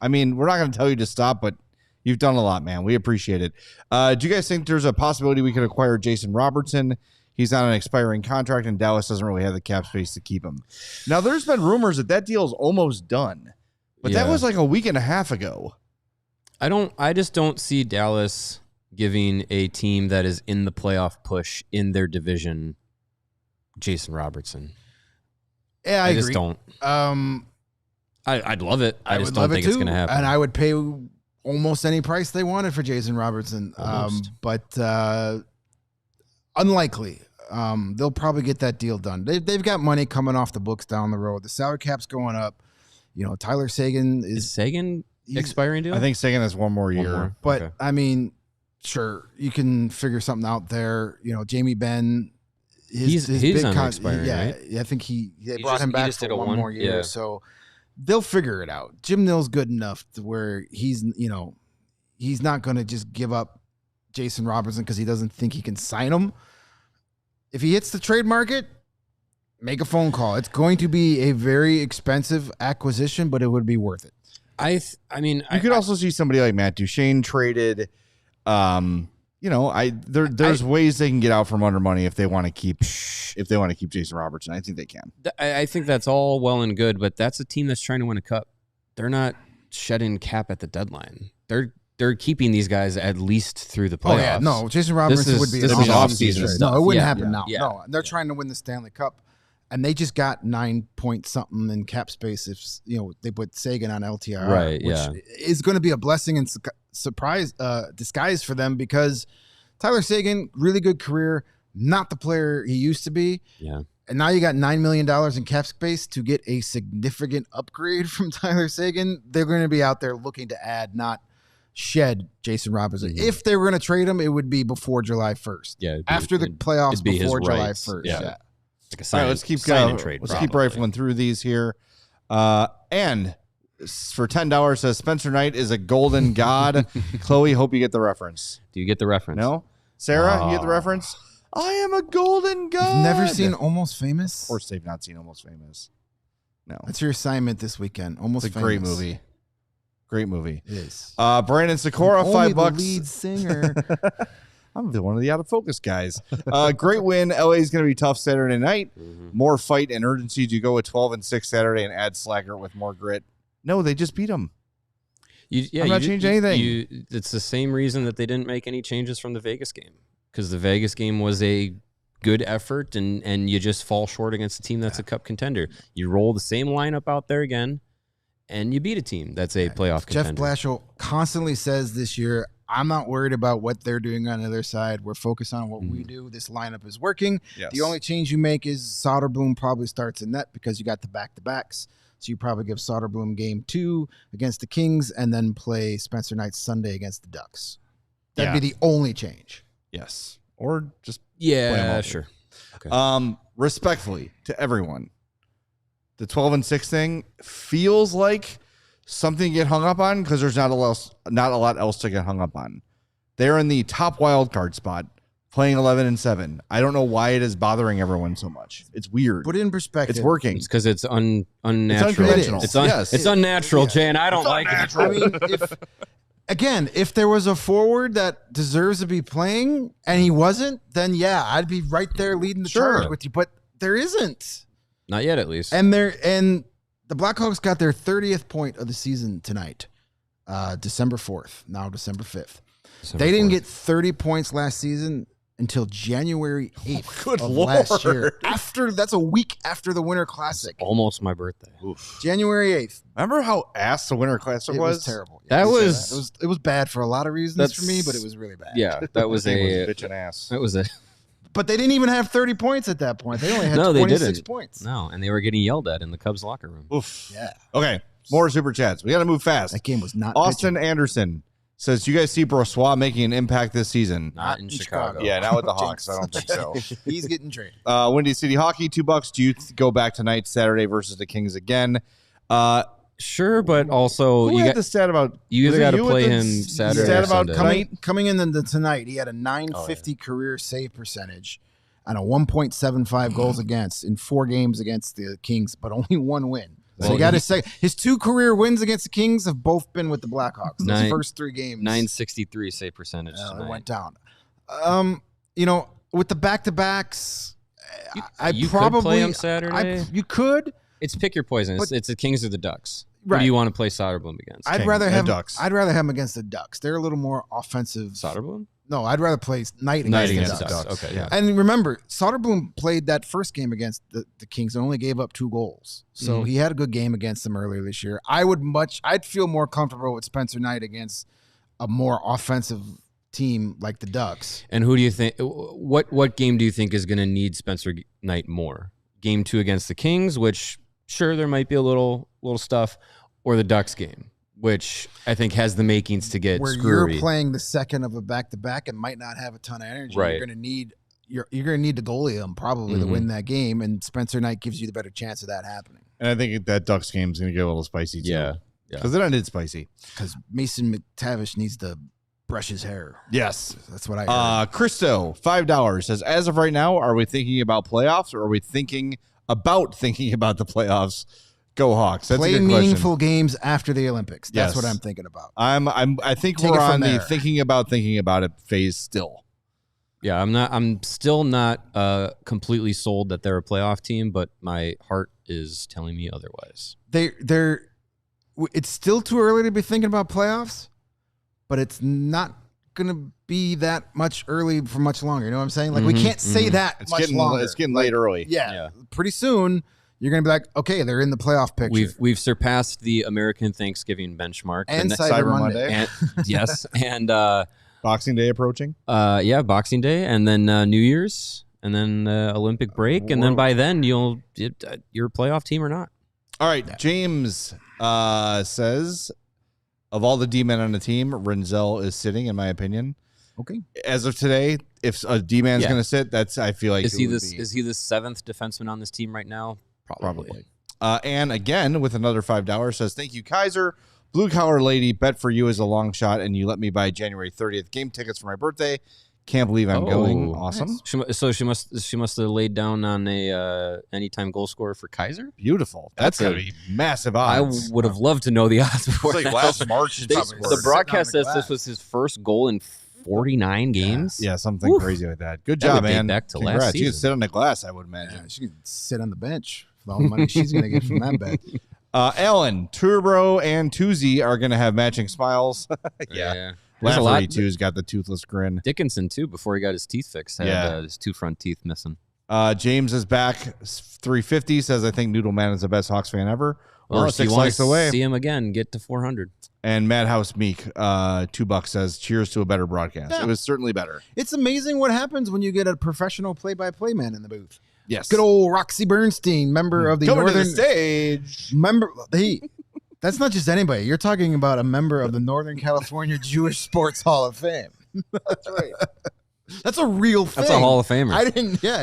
I mean, we're not going to tell you to stop, but you've done a lot, man. We appreciate it. Do you guys think there's a possibility we could acquire Jason Robertson? He's on an expiring contract, and Dallas doesn't really have the cap space to keep him. Now, there's been rumors that deal's almost done, but that was like a week and a half ago. I just don't see Dallas giving a team that is in the playoff push in their division Jason Robertson. Yeah, I agree. just don't. I'd love it. I just don't think it's going to happen. And I would pay almost any price they wanted for Jason Robertson. But unlikely. They'll probably get that deal done. They've got money coming off the books down the road. The salary cap's going up. You know, Tyler Seguin is Seguin expiring deal? I think Seguin has one more year. But okay. I mean, sure, you can figure something out there. You know, Jamie Benn. He's on expiring, right? Yeah, I think they brought him back for one more year. Yeah. So they'll figure it out. Jim Nill's good enough to where he's not going to just give up Jason Robertson because he doesn't think he can sign him. If he hits the trade market, make a phone call. It's going to be a very expensive acquisition, but it would be worth it. I mean, you could also see somebody like Matt Duchene traded. There's ways they can get out from under money if they want to keep Jason Robertson. I think they can. I think that's all well and good, but that's a team that's trying to win a cup. They're not shedding cap at the deadline. They're keeping these guys at least through the playoffs. Oh yeah, no, Jason Robertson would be an off-season trade. stuff. No, it wouldn't happen now. Yeah. No, they're trying to win the Stanley Cup, And they just got 9 point something in cap space if they put Sagan on LTIR, Right, which is going to be a blessing and surprise disguise for them because Tyler Sagan, really good career, not the player he used to be. Yeah. And now you got $9 million in cap space to get a significant upgrade from Tyler Sagan. They're going to be out there looking to add, not shed Jason Robinson. Mm-hmm. If they were going to trade him, it would be before July 1st. Yeah. After the playoffs, before July 1st. Yeah. Yeah. Like a sign, All right, let's keep sign and trade. Let's keep rifling through these here. And for $10 says Spencer Knight is a golden god. Chloe, hope you get the reference. Do you get the reference? No? Sarah, you get the reference? I am a golden god. You've never seen Almost Famous? Of course they've not seen Almost Famous. No. That's your assignment this weekend. Almost It's a Famous. great movie. Great movie. It is. Brandon Sikora, Only $5. the lead singer. I'm one of the out of focus guys. Great win. LA is going to be tough Saturday night. More fight and urgency. Do you go with 12-6 Saturday and add Slacker with more grit? No, they just beat him. I'm not changing anything. It's the same reason that they didn't make any changes from the Vegas game, because the Vegas game was a good effort, and you just fall short against a team that's a cup contender. You roll the same lineup out there again, and you beat a team that's a playoff contender. Jeff Blashill constantly says this year, I'm not worried about what they're doing on the other side. We're focused on what we do. This lineup is working. Yes. The only change you make is Soderblom probably starts in net because you got the back-to-backs. So you probably give Soderblom game 2 against the Kings and then play Spencer Knight Sunday against the Ducks. That'd be the only change. Yes. Or just play them Yeah, all. sure. Okay. Respectfully to everyone, the 12-6 thing feels like something to get hung up on because there's not a lot else to get hung up on. They're in the top wild card spot, playing 11-7. I don't know why it is bothering everyone so much. It's weird. Put it in perspective. It's working. It's because it's unnatural. It's unconventional. It's unnatural, Jay, and I don't like it. I mean, if there was a forward that deserves to be playing and he wasn't, then yeah, I'd be right there leading the charge with you. But there isn't. Not yet, at least. And the Blackhawks got their 30th point of the season tonight, December 4th, now December 5th. They didn't get 30 points last season until January 8th of last year. That's a week after the Winter Classic. Almost my birthday. Oof. January 8th. Remember how ass the Winter Classic It was? was terrible. That It was was bad for a lot of reasons for me, but it was really bad. Yeah, that was Thing a was bitchin' ass. That was a But they didn't even have 30 points at that point. They only had No, they 26 didn't. points. no, and they were getting yelled at in the Cubs locker room. Oof. Yeah. Okay. More super chats. We got to move fast. That game was not Austin pitching. Anderson says, you guys see Brossois making an impact this season? Not in Chicago. Yeah, not with the Hawks. I don't think so. He's getting traded. Windy City Hockey, $2. Do you go back tonight, Saturday versus the Kings again? Sure, but also Who you had got the stat about? you was either it got to you with play the him Saturday or stat about Sunday. Coming into tonight, he had a 950 career save percentage and a 1.75 goals against in 4 games against the Kings, but only 1 win. So you got to say his 2 career wins against the Kings have both been with the Blackhawks. Those first 3 games, 963 save percentage. it went down. With the back-to-backs, You probably could play him Saturday. you could. It's pick your poison. It's the Kings or the Ducks. Who Right. do you want to play Soderblom against? I'd Kings rather and have Ducks. I'd rather have him against the Ducks. They're a little more offensive. Soderblom? No, I'd rather play Knight Night against, against the the Ducks. Ducks. Okay, yeah. And remember, Soderblom played that first game against the Kings and only gave up 2 goals. So he had a good game against them earlier this year. I'd feel more comfortable with Spencer Knight against a more offensive team like the Ducks. And who do you think? What game do you think is going to need Spencer Knight more? Game 2 against the Kings, which sure there might be a little stuff, or the Ducks game, which I think has the makings to get Where screwy. you're playing the second of a back-to-back and might not have a ton of energy. Right. You're going to need to goalie him probably to win that game, and Spencer Knight gives you the better chance of that happening. And I think that Ducks game is going to get a little spicy too. Yeah. Because it ended spicy. Because Mason McTavish needs to brush his hair. Yes. That's what I heard. Christo, $5 says, as of right now, are we thinking about playoffs or are we thinking about the playoffs? Go Hawks. That's Play a good question. meaningful games after the Olympics. That's Yes. what I'm thinking about. I think Take we're it from on the there. thinking about it phase still. Yeah, I'm still not completely sold that they're a playoff team, but my heart is telling me otherwise. It's still too early to be thinking about playoffs, but it's not gonna be that much early for much longer. You know what I'm saying? Like we can't say that much longer. It's getting late early. Yeah, pretty soon you're gonna be like, okay, they're in the playoff picture. We've surpassed the American Thanksgiving benchmark and Cyber Monday. And, yes, and Boxing Day approaching. Boxing Day, and then New Year's, and then Olympic break, and then by then you're a playoff team or not. All right, James says, of all the D-men on the team, Renzel is sitting, in my opinion. Okay. As of today, if a D-man's going to sit, I feel like is he the 7th defenseman on this team right now? Probably. And again, with another $5, says, thank you, Kaiser. Blue Collar Lady, bet for you is a long shot, and you let me buy January 30th game tickets for my birthday. Can't believe I'm going. Awesome. Nice. So she must have laid down on a anytime goal scorer for Kaiser. Beautiful. That's going to be massive odds. I would have loved to know the odds before. It's like last March. The broadcast says this was his first goal in 49 games. Yeah, something crazy like that. Good job, man. Back to Congrats. last season. You can sit on the glass, I would imagine. Yeah, she can sit on the bench for all the money she's going to get from that bet. Alan, Turbo, and Tuzi are going to have matching smiles. Yeah. Lafferty, got the toothless grin. Dickinson, too, before he got his teeth fixed, had his 2 front teeth missing. James is back. 350 says, I think Noodle Man is the best Hawks fan ever. Or 6 likes away. See him again, get to 400. And Madhouse Meek, $2 says, cheers to a better broadcast. Yeah. It was certainly better. It's amazing what happens when you get a professional play-by-play man in the booth. Yes. Good old Roxy Bernstein, member of the Coming Northern to the stage. That's not just anybody. You're talking about a member of the Northern California Jewish Sports Hall of Fame. That's right. That's a real thing. That's a Hall of Famer.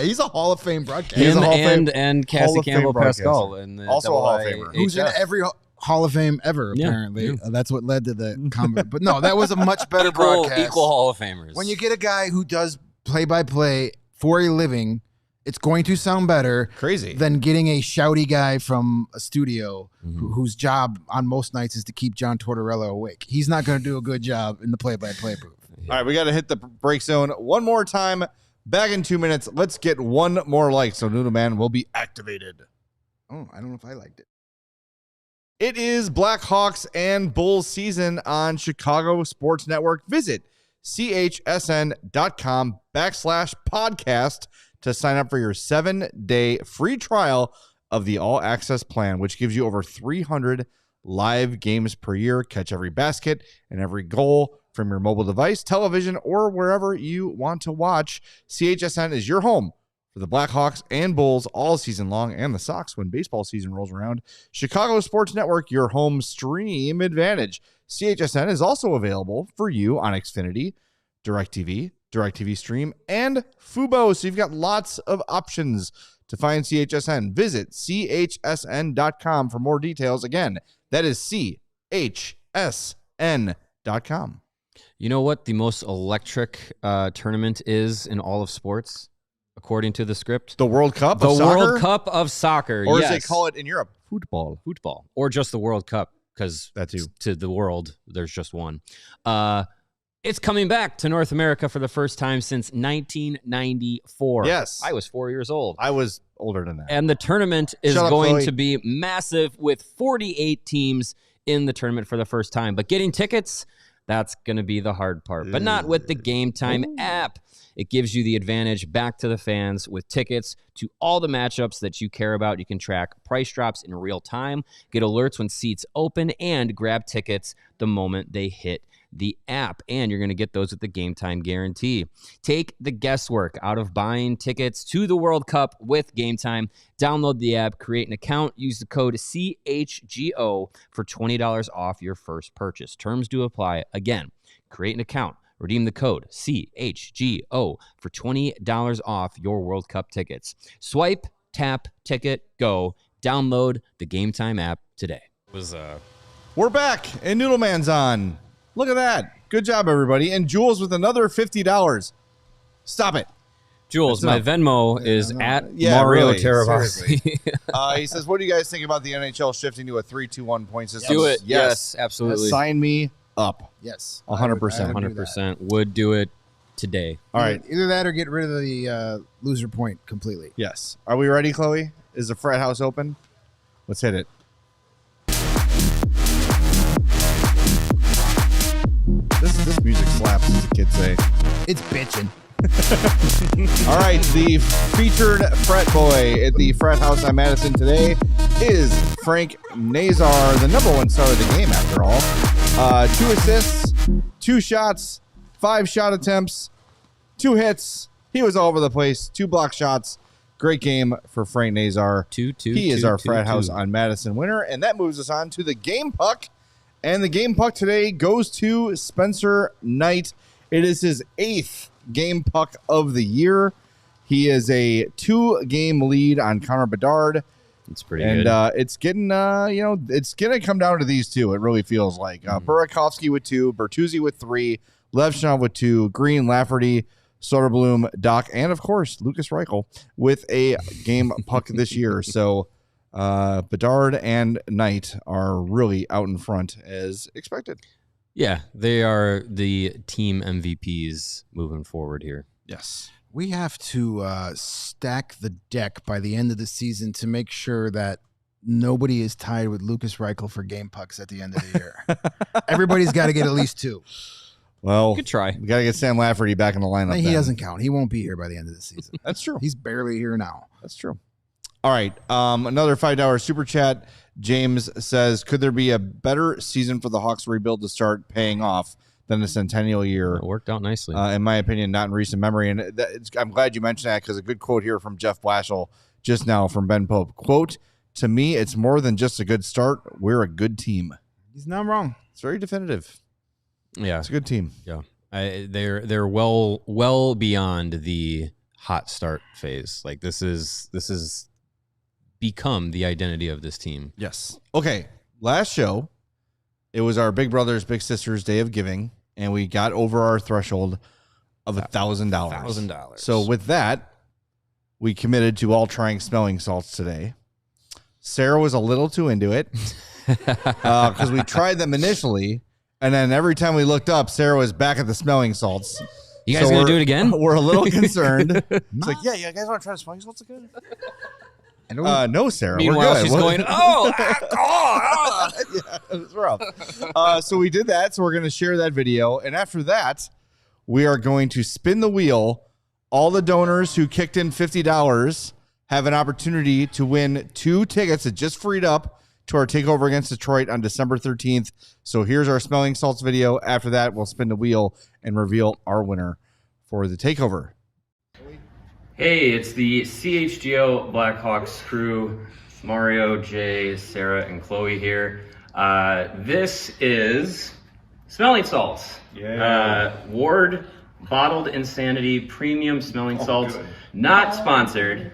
He's a Hall of Fame broadcaster. And Cassie Campbell Pascal. Also a Hall of Famer. Who's in every Hall of Fame ever, apparently. Yeah. That's what led to the comment. But no, that was a much better broadcast. Equal Hall of Famers. When you get a guy who does play-by-play for a living, it's going to sound better than getting a shouty guy from a studio whose job on most nights is to keep John Tortorella awake. He's not going to do a good job in the play-by-play booth. All right, we got to hit the break zone one more time. Back in 2 minutes. Let's get one more like so Noodle Man will be activated. Oh, I don't know if I liked it. It is Blackhawks and Bulls season on Chicago Sports Network. Visit chsn.com/podcast to sign up for your 7-day free trial of the All Access plan, which gives you over 300 live games per year. Catch every basket and every goal from your mobile device, television, or wherever you want to watch. CHSN is your home for the Blackhawks and Bulls all season long, and the Sox when baseball season rolls around. Chicago Sports Network, your home stream advantage. CHSN is also available for you on Xfinity, DirecTV Stream, and Fubo. So you've got lots of options to find CHSN. Visit chsn.com for more details. Again, that is chsn.com. You know what the most electric tournament is in all of sports, according to the script? The World Cup of Soccer? World Cup of Soccer, or as they call it in Europe, football. Or just the World Cup, because that too. To the world, there's just one. It's coming back to North America for the first time since 1994. Yes. I was 4 years old. I was older than that. And the tournament is going to be massive with 48 teams in the tournament for the first time. But getting tickets, that's going to be the hard part. But not with the Game Time app. It gives you the advantage back to the fans with tickets to all the matchups that you care about. You can track price drops in real time, get alerts when seats open, and grab tickets the moment they hit the app, and you're going to get those with the Game Time guarantee. Take the guesswork out of buying tickets to the World Cup with Game Time. Download the app, create an account, use the code CHGO for $20 off your first purchase. Terms do apply. Again, create an account, redeem the code CHGO for $20 off your World Cup tickets. Swipe, tap, ticket, go. Download the Game Time app today. We're back, and Noodle Man's on. Look at that. Good job, everybody. And Jules with another $50. Stop it. Jules, my Venmo is at Mario Teräväinen. He says, what do you guys think about the NHL shifting to a 3-2-1 point system? Do it. Yes, absolutely. Sign me up. Yes. 100%. 100% would do it today. All right. Either that or get rid of the loser point completely. Yes. Are we ready, Chloe? Is the frat house open? Let's hit it. This music sucks. slaps, as the kids say. It's bitching. All right, the featured frat boy at the frat house on Madison today is Frank Nazar, the number one star of the game after all. 2 assists, 2 shots, 5 shot attempts, 2 hits. He was all over the place. 2 block shots. Great game for Frank Nazar. He is our frat house on Madison winner, and that moves us on to the game puck. And the game puck today goes to Spencer Knight. It is his 8th game puck of the year. He is a 2-game lead on Connor Bedard. It's pretty good. And it's getting, it's going to come down to these two. It really feels like Burakovsky with 2, Bertuzzi with 3, Levchinov with 2, Green, Lafferty, Soderblom, Doc, and of course Lucas Reichel with a game puck this year. So Bedard and Knight are really out in front as expected. Yeah, they are the team MVPs moving forward here. Yes. We have to stack the deck by the end of the season to make sure that nobody is tied with Lucas Reichel for game pucks at the end of the year. Everybody's got to get at least 2. Well, good try. We got to get Sam Lafferty back in the lineup. He doesn't count. He won't be here by the end of the season. That's true. He's barely here now. That's true. All right. Another $5 super chat. James says, could there be a better season for the Hawks rebuild to start paying off than the centennial year? It worked out nicely. In my opinion, not in recent memory. And I'm glad you mentioned that because a good quote here from Jeff Blashill just now from Ben Pope. Quote, to me, it's more than just a good start. We're a good team. He's not wrong. It's very definitive. Yeah. It's a good team. Yeah. They're well beyond the hot start phase. Like this is become the identity of this team. Yes. Okay. Last show, it was our Big Brothers Big Sisters Day of Giving, and we got over our threshold of $1,000. $1,000. So with that, we committed to all trying smelling salts today. Sarah was a little too into it because we tried them initially, and then every time we looked up, Sarah was back at the smelling salts. You guys gonna do it again? We're a little concerned. It's like, yeah, you guys want to try the smelling salts again? No, Sarah. Meanwhile, we're good. she's going, oh, yeah, it was rough. So we did that. So we're going to share that video. And after that, we are going to spin the wheel. All the donors who kicked in $50 have an opportunity to win 2 tickets that just freed up to our takeover against Detroit on December 13th. So here's our smelling salts video. After that, we'll spin the wheel and reveal our winner for the takeover. Hey, it's the CHGO Blackhawks crew, Mario, Jay, Sarah, and Chloe here. This is smelling salts. Yeah. Ward Bottled Insanity Premium Smelling Salts. Good. Not sponsored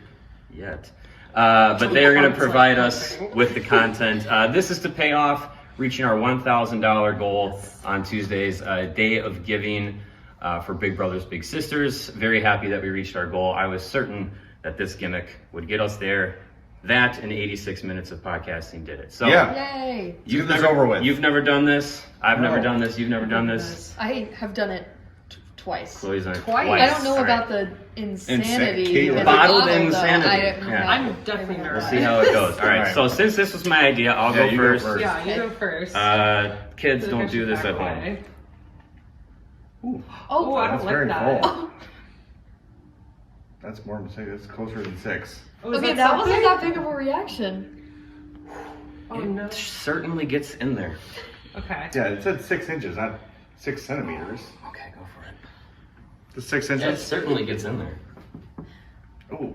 yet, but they are going to provide us with the content. This is to pay off reaching our $1,000 goal on Tuesday's Day of Giving. For Big Brothers Big Sisters. Very happy that we reached our goal. I was certain that this gimmick would get us there. That and 86 minutes of podcasting did it. So yeah. Yay. You've never done this. I've never done this. You've never done this. I have done it twice. Chloe's done it twice. I don't know about the insanity. Bottled insanity. I'm definitely nervous. We'll see how it goes. All right. So since this was my idea, I'll go first. Yeah, you go first. Kids, don't do this at home. Ooh. Oh, I don't like that. Full. That's more than 6. That's closer than 6. Oh, okay, that wasn't that big of a reaction. Oh, no. It certainly gets in there. Okay. Yeah, it said 6 inches, not 6 centimeters. Okay, go for it. The 6 inches? Yeah, it certainly gets in there. Oh,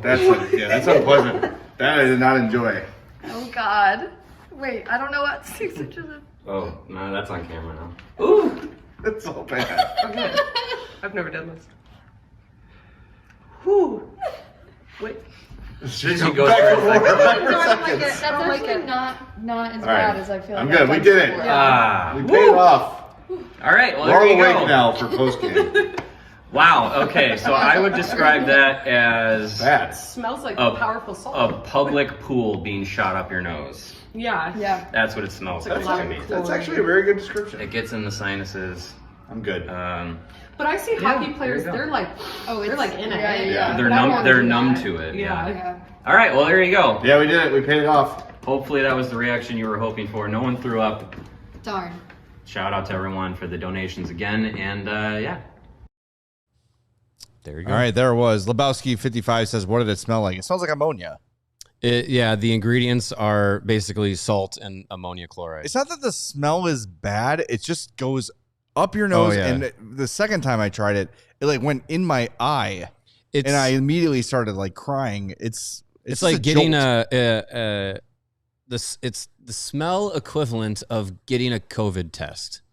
that's unpleasant. That I did not enjoy. Oh God! Wait, I don't know what 6 inches is. Oh no, that's on camera now. Ooh. That's so bad. Okay. I've never done this. Whew. Wait. She goes for That's actually not as bad as I feel. I'm like good. I've We done did it. before. Ah. We paid it off. All right. Well, We're there all you awake go. now for post game. Wow. Okay. So I would describe that as Bad. Smells like A- powerful salt. a public pool being shot up your nose. Yeah. Yeah. That's what it smells like like to me. That's actually a very good description. It gets in the sinuses. I'm good. But I see hockey players, there you go. they're like, they're like in it. Yeah. They're But I numb. wanna They're do numb that. to it. Yeah. Yeah. All right. Well, there you go. Yeah, we did it. We paid it off. Hopefully that was the reaction you were hoping for. No one threw up. Darn. shout out to everyone for the donations again. And yeah. There you go. All right, there it was. Lebowski55 says, what did it smell like? It smells like ammonia. Yeah, the ingredients are basically salt and ammonia chloride. It's not that the smell is bad. It just goes up your nose. And the second time I tried it, it like went in my eye. And I immediately started like crying. It's like getting it's the smell equivalent of getting a COVID test.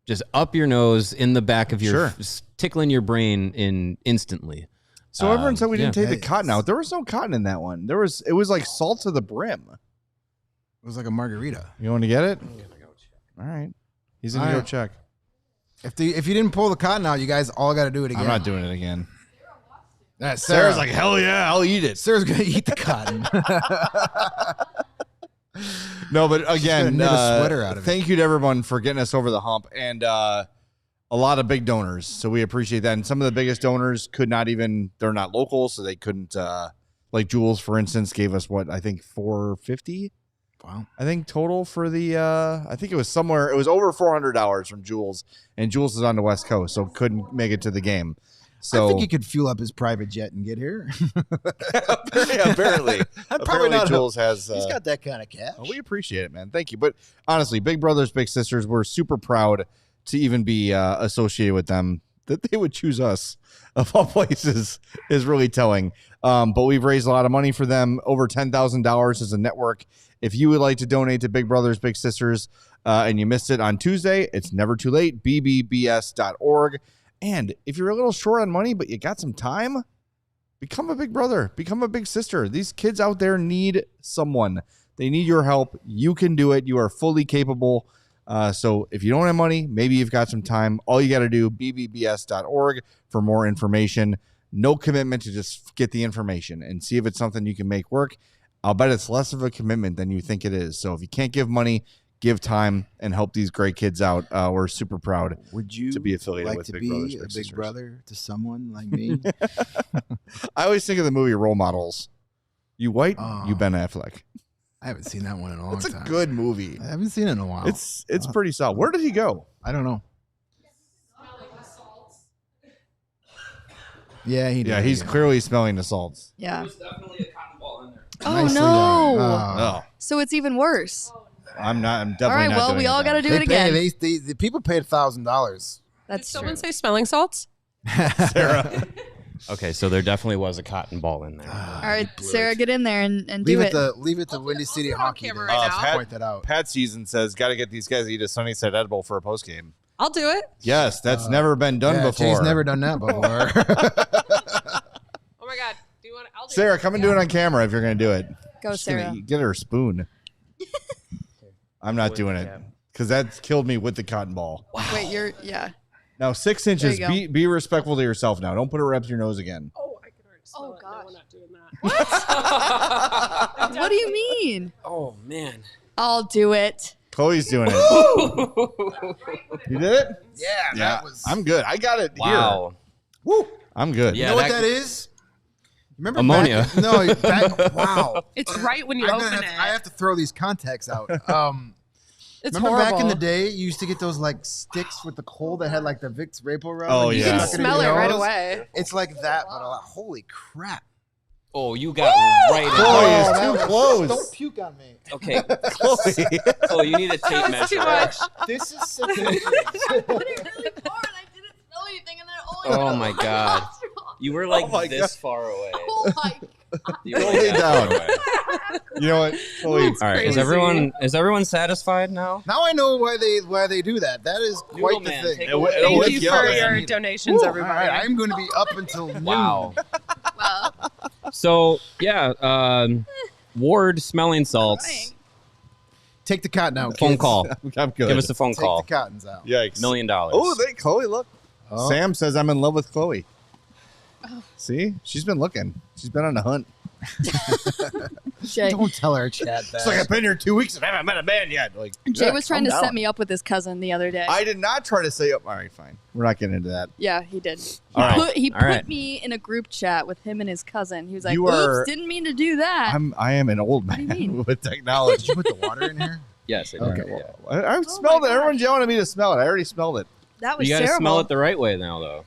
Just up your nose, in the back of your, tickling your brain instantly. So everyone said we didn't take the cotton out. There was no cotton in that one. It was like salt to the brim. It was like a margarita. You want to get it? I'm gonna go check. All right. He's gonna go check. If you didn't pull the cotton out, you guys all got to do it again. I'm not doing it again. Sarah's like, hell yeah, I'll eat it. Sarah's gonna eat the cotton. No, but again, knit a sweater out of thank you to everyone for getting us over the hump, and a lot of big donors. So we appreciate that. And some of the biggest donors could not even, they're not local, so they couldn't, like Jules, for instance, gave us what, I think $450. Wow. I think total for the, I think it was somewhere, it was over $400 from Jules, and Jules is on the West Coast, so couldn't make it to the game. So I think he could fuel up his private jet and get here. Apparently. Probably not. Jules has. He's got that kind of cash. We appreciate it, man. Thank you. But honestly, big brothers, big sisters, we're super proud to even be associated with them. That they would choose us of all places is really telling. But we've raised a lot of money for them, over $10,000 as a network. If you would like to donate to Big Brothers, Big Sisters, and you missed it on Tuesday, it's never too late, bbbs.org. And if you're a little short on money, but you got some time, become a big brother, become a big sister. These kids out there need someone. They need your help. You can do it. You are fully capable. So if you don't have money, maybe you've got some time. All you got to do, bbbs.org for more information. No commitment to just get the information and see if it's something you can make work. I'll bet it's less of a commitment than you think it is. So if you can't give money, give time and help these great kids out. We're super proud to be affiliated with Big Brothers, Big Sisters. Big brother to someone like me? I always think of the movie Role Models. You white, you Ben Affleck. I haven't seen that one in a long time. It's a good movie. I haven't seen it in a while. It's pretty solid. Where did he go? I don't know. Yeah, he did. Yeah, he's clearly smelling the salts. Yeah. There's definitely a cotton ball in there. Oh, Nicely no. done. Oh. So it's even worse. I'm definitely All right, not well, doing we all got to do They it again. the people paid $1,000. That's Did someone true. say smelling salts? Sarah. Okay, so there definitely was a cotton ball in there. All right, Sarah, get in there and Leave do it it. to leave it to Windy City put it on Hockey camera to right now. point that out. Pat Season says, got to get these guys to eat a Sunny Side edible for a post game. I'll do it. Yes, that's never been done Yeah, before. Jay's never done that before. Oh my god. Do you want to? I'll do Sarah, it. come and do it on camera if you're going to do it. Go, She's gonna Sarah. get her a spoon. I'm not doing it because that killed me with the cotton ball. Wait, yeah. Now 6 There inches. you go. Be respectful to yourself now. Don't put it up to your nose again. Oh, I can already smell Oh, it. No, gosh. we're not doing that. What do you mean? Oh, man. I'll do it. Chloe's doing it. You did it? Yeah, Yeah, that was. I'm good. I got it Wow. here. Woo! I'm good. Yeah. You know what that- that is? Remember Ammonia. Wow. It's right when you I'm open gonna it. I have to throw these contacts out. It's Remember horrible. back in the day, you used to get those like sticks with the coal that had like the Vicks Vapor Rub. Oh, and You yeah. can stuck in smell it your right nose? away. It's like that, but a lot. Holy crap! Oh, you got right in Chloe there. is that too was- close. Don't puke on me. Okay. Chloe. Oh, you need a tape That's too measure. much. This is 6 inches. Oh, my God. You were like my this far away. Oh my You were Chloe that down. far away. You know what? Chloe. All right. Is everyone satisfied now? Now I know why they do that. That is quite Noodle the Man, thing. take It'll away. wake Thank you you for up, man. your donations, All everybody. right, I'm going to be up until noon. Wow. Well, So, yeah, Ward smelling salts. right. Take the cotton out. Phone kids. call. I'm good. Give us a phone Take call. the cottons out. Yikes. $1 million. Oh, Chloe, look. Oh. Sam says I'm in love with Chloe. See? She's been looking. She's been on a hunt. Jay, Don't tell her, Chad. It's like I've been here 2 weeks and I haven't met a man yet. Like Jay yeah, was trying to calm set down. me up with his cousin the other day. I did not try to say up. All right, fine. We're not getting into that. Yeah, he did. All right. He All put right. me in a group chat with him and his cousin. He was like, You are- "Oops, didn't mean to do that." I am an old do you man mean? with technology. Did you put the water in here? Yes. Okay. Yeah. I smelled it. Everyone's yelling at me to smell it. I already smelled it. That was You got to terrible. smell it the right way now, though.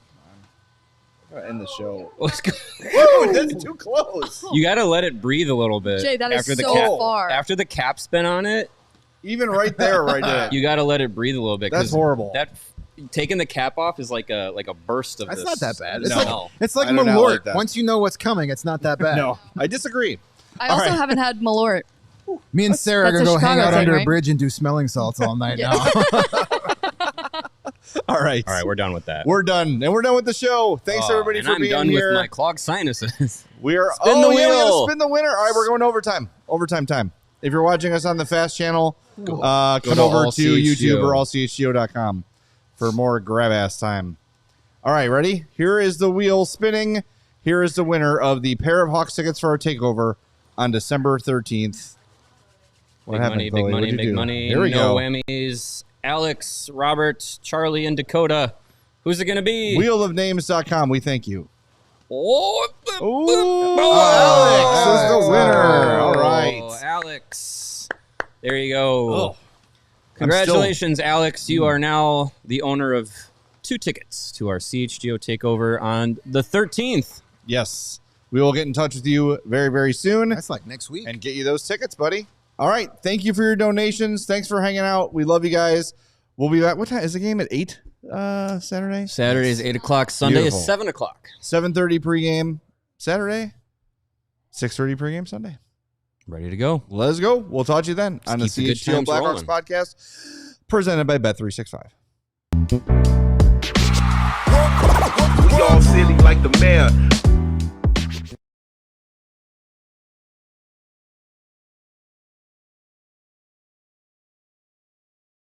End the show. Let's go. Woo, that's too close. You got to let it breathe a little bit. Jay, that is after the so far. After the cap's been on it, Even right there, right there. you got to let it breathe a little bit. That's 'cause horrible. That taking the cap off is like a burst of That's this. not that bad. It's No. like I do not Malort. like that. Once you know what's coming, it's not that bad. No, I disagree. I also right. haven't had Malort. Me and Sarah are that's going to a go hang Chicago out thing, under a right? bridge and do smelling salts all night Yeah. now. All right. All right, we're done with that. We're done. And we're done with the show. Thanks, everybody, and for I'm being done here. with my clogged sinuses. We are Spin the yeah, we gotta wheel. spin the winner. All right, we're going overtime. Overtime time. If you're watching us on the Fast channel, come to over All to CHGO. YouTube or allchgo.com for more grab ass time. All right, ready? Here is the wheel spinning. Here is the winner of the pair of Hawks tickets for our takeover on December 13th. What Big happened, money, Chloe? big money, What'd you big do? money. Here we no go. whammies. Alex, Robert, Charlie, and Dakota. Who's it going to be? Wheelofnames.com. We thank you. Oh, Alex is the winner. All right. Alex. There you go. Oh. Congratulations, Alex. You are now the owner of 2 tickets to our CHGO takeover on the 13th. Yes. We will get in touch with you very, very soon That's like next week. and get you those tickets, buddy. All right. Thank you for your donations. Thanks for hanging out. We love you guys. We'll be back. What time is the game at 8 Saturday? Saturday is 8 o'clock. Sunday Beautiful. is 7 o'clock. 7:30 pregame Saturday. 6:30 pregame Sunday. Ready to go. Let's go. We'll talk to you then on the keep the good CHGO times Blackhawks rolling. podcast presented by Bet365.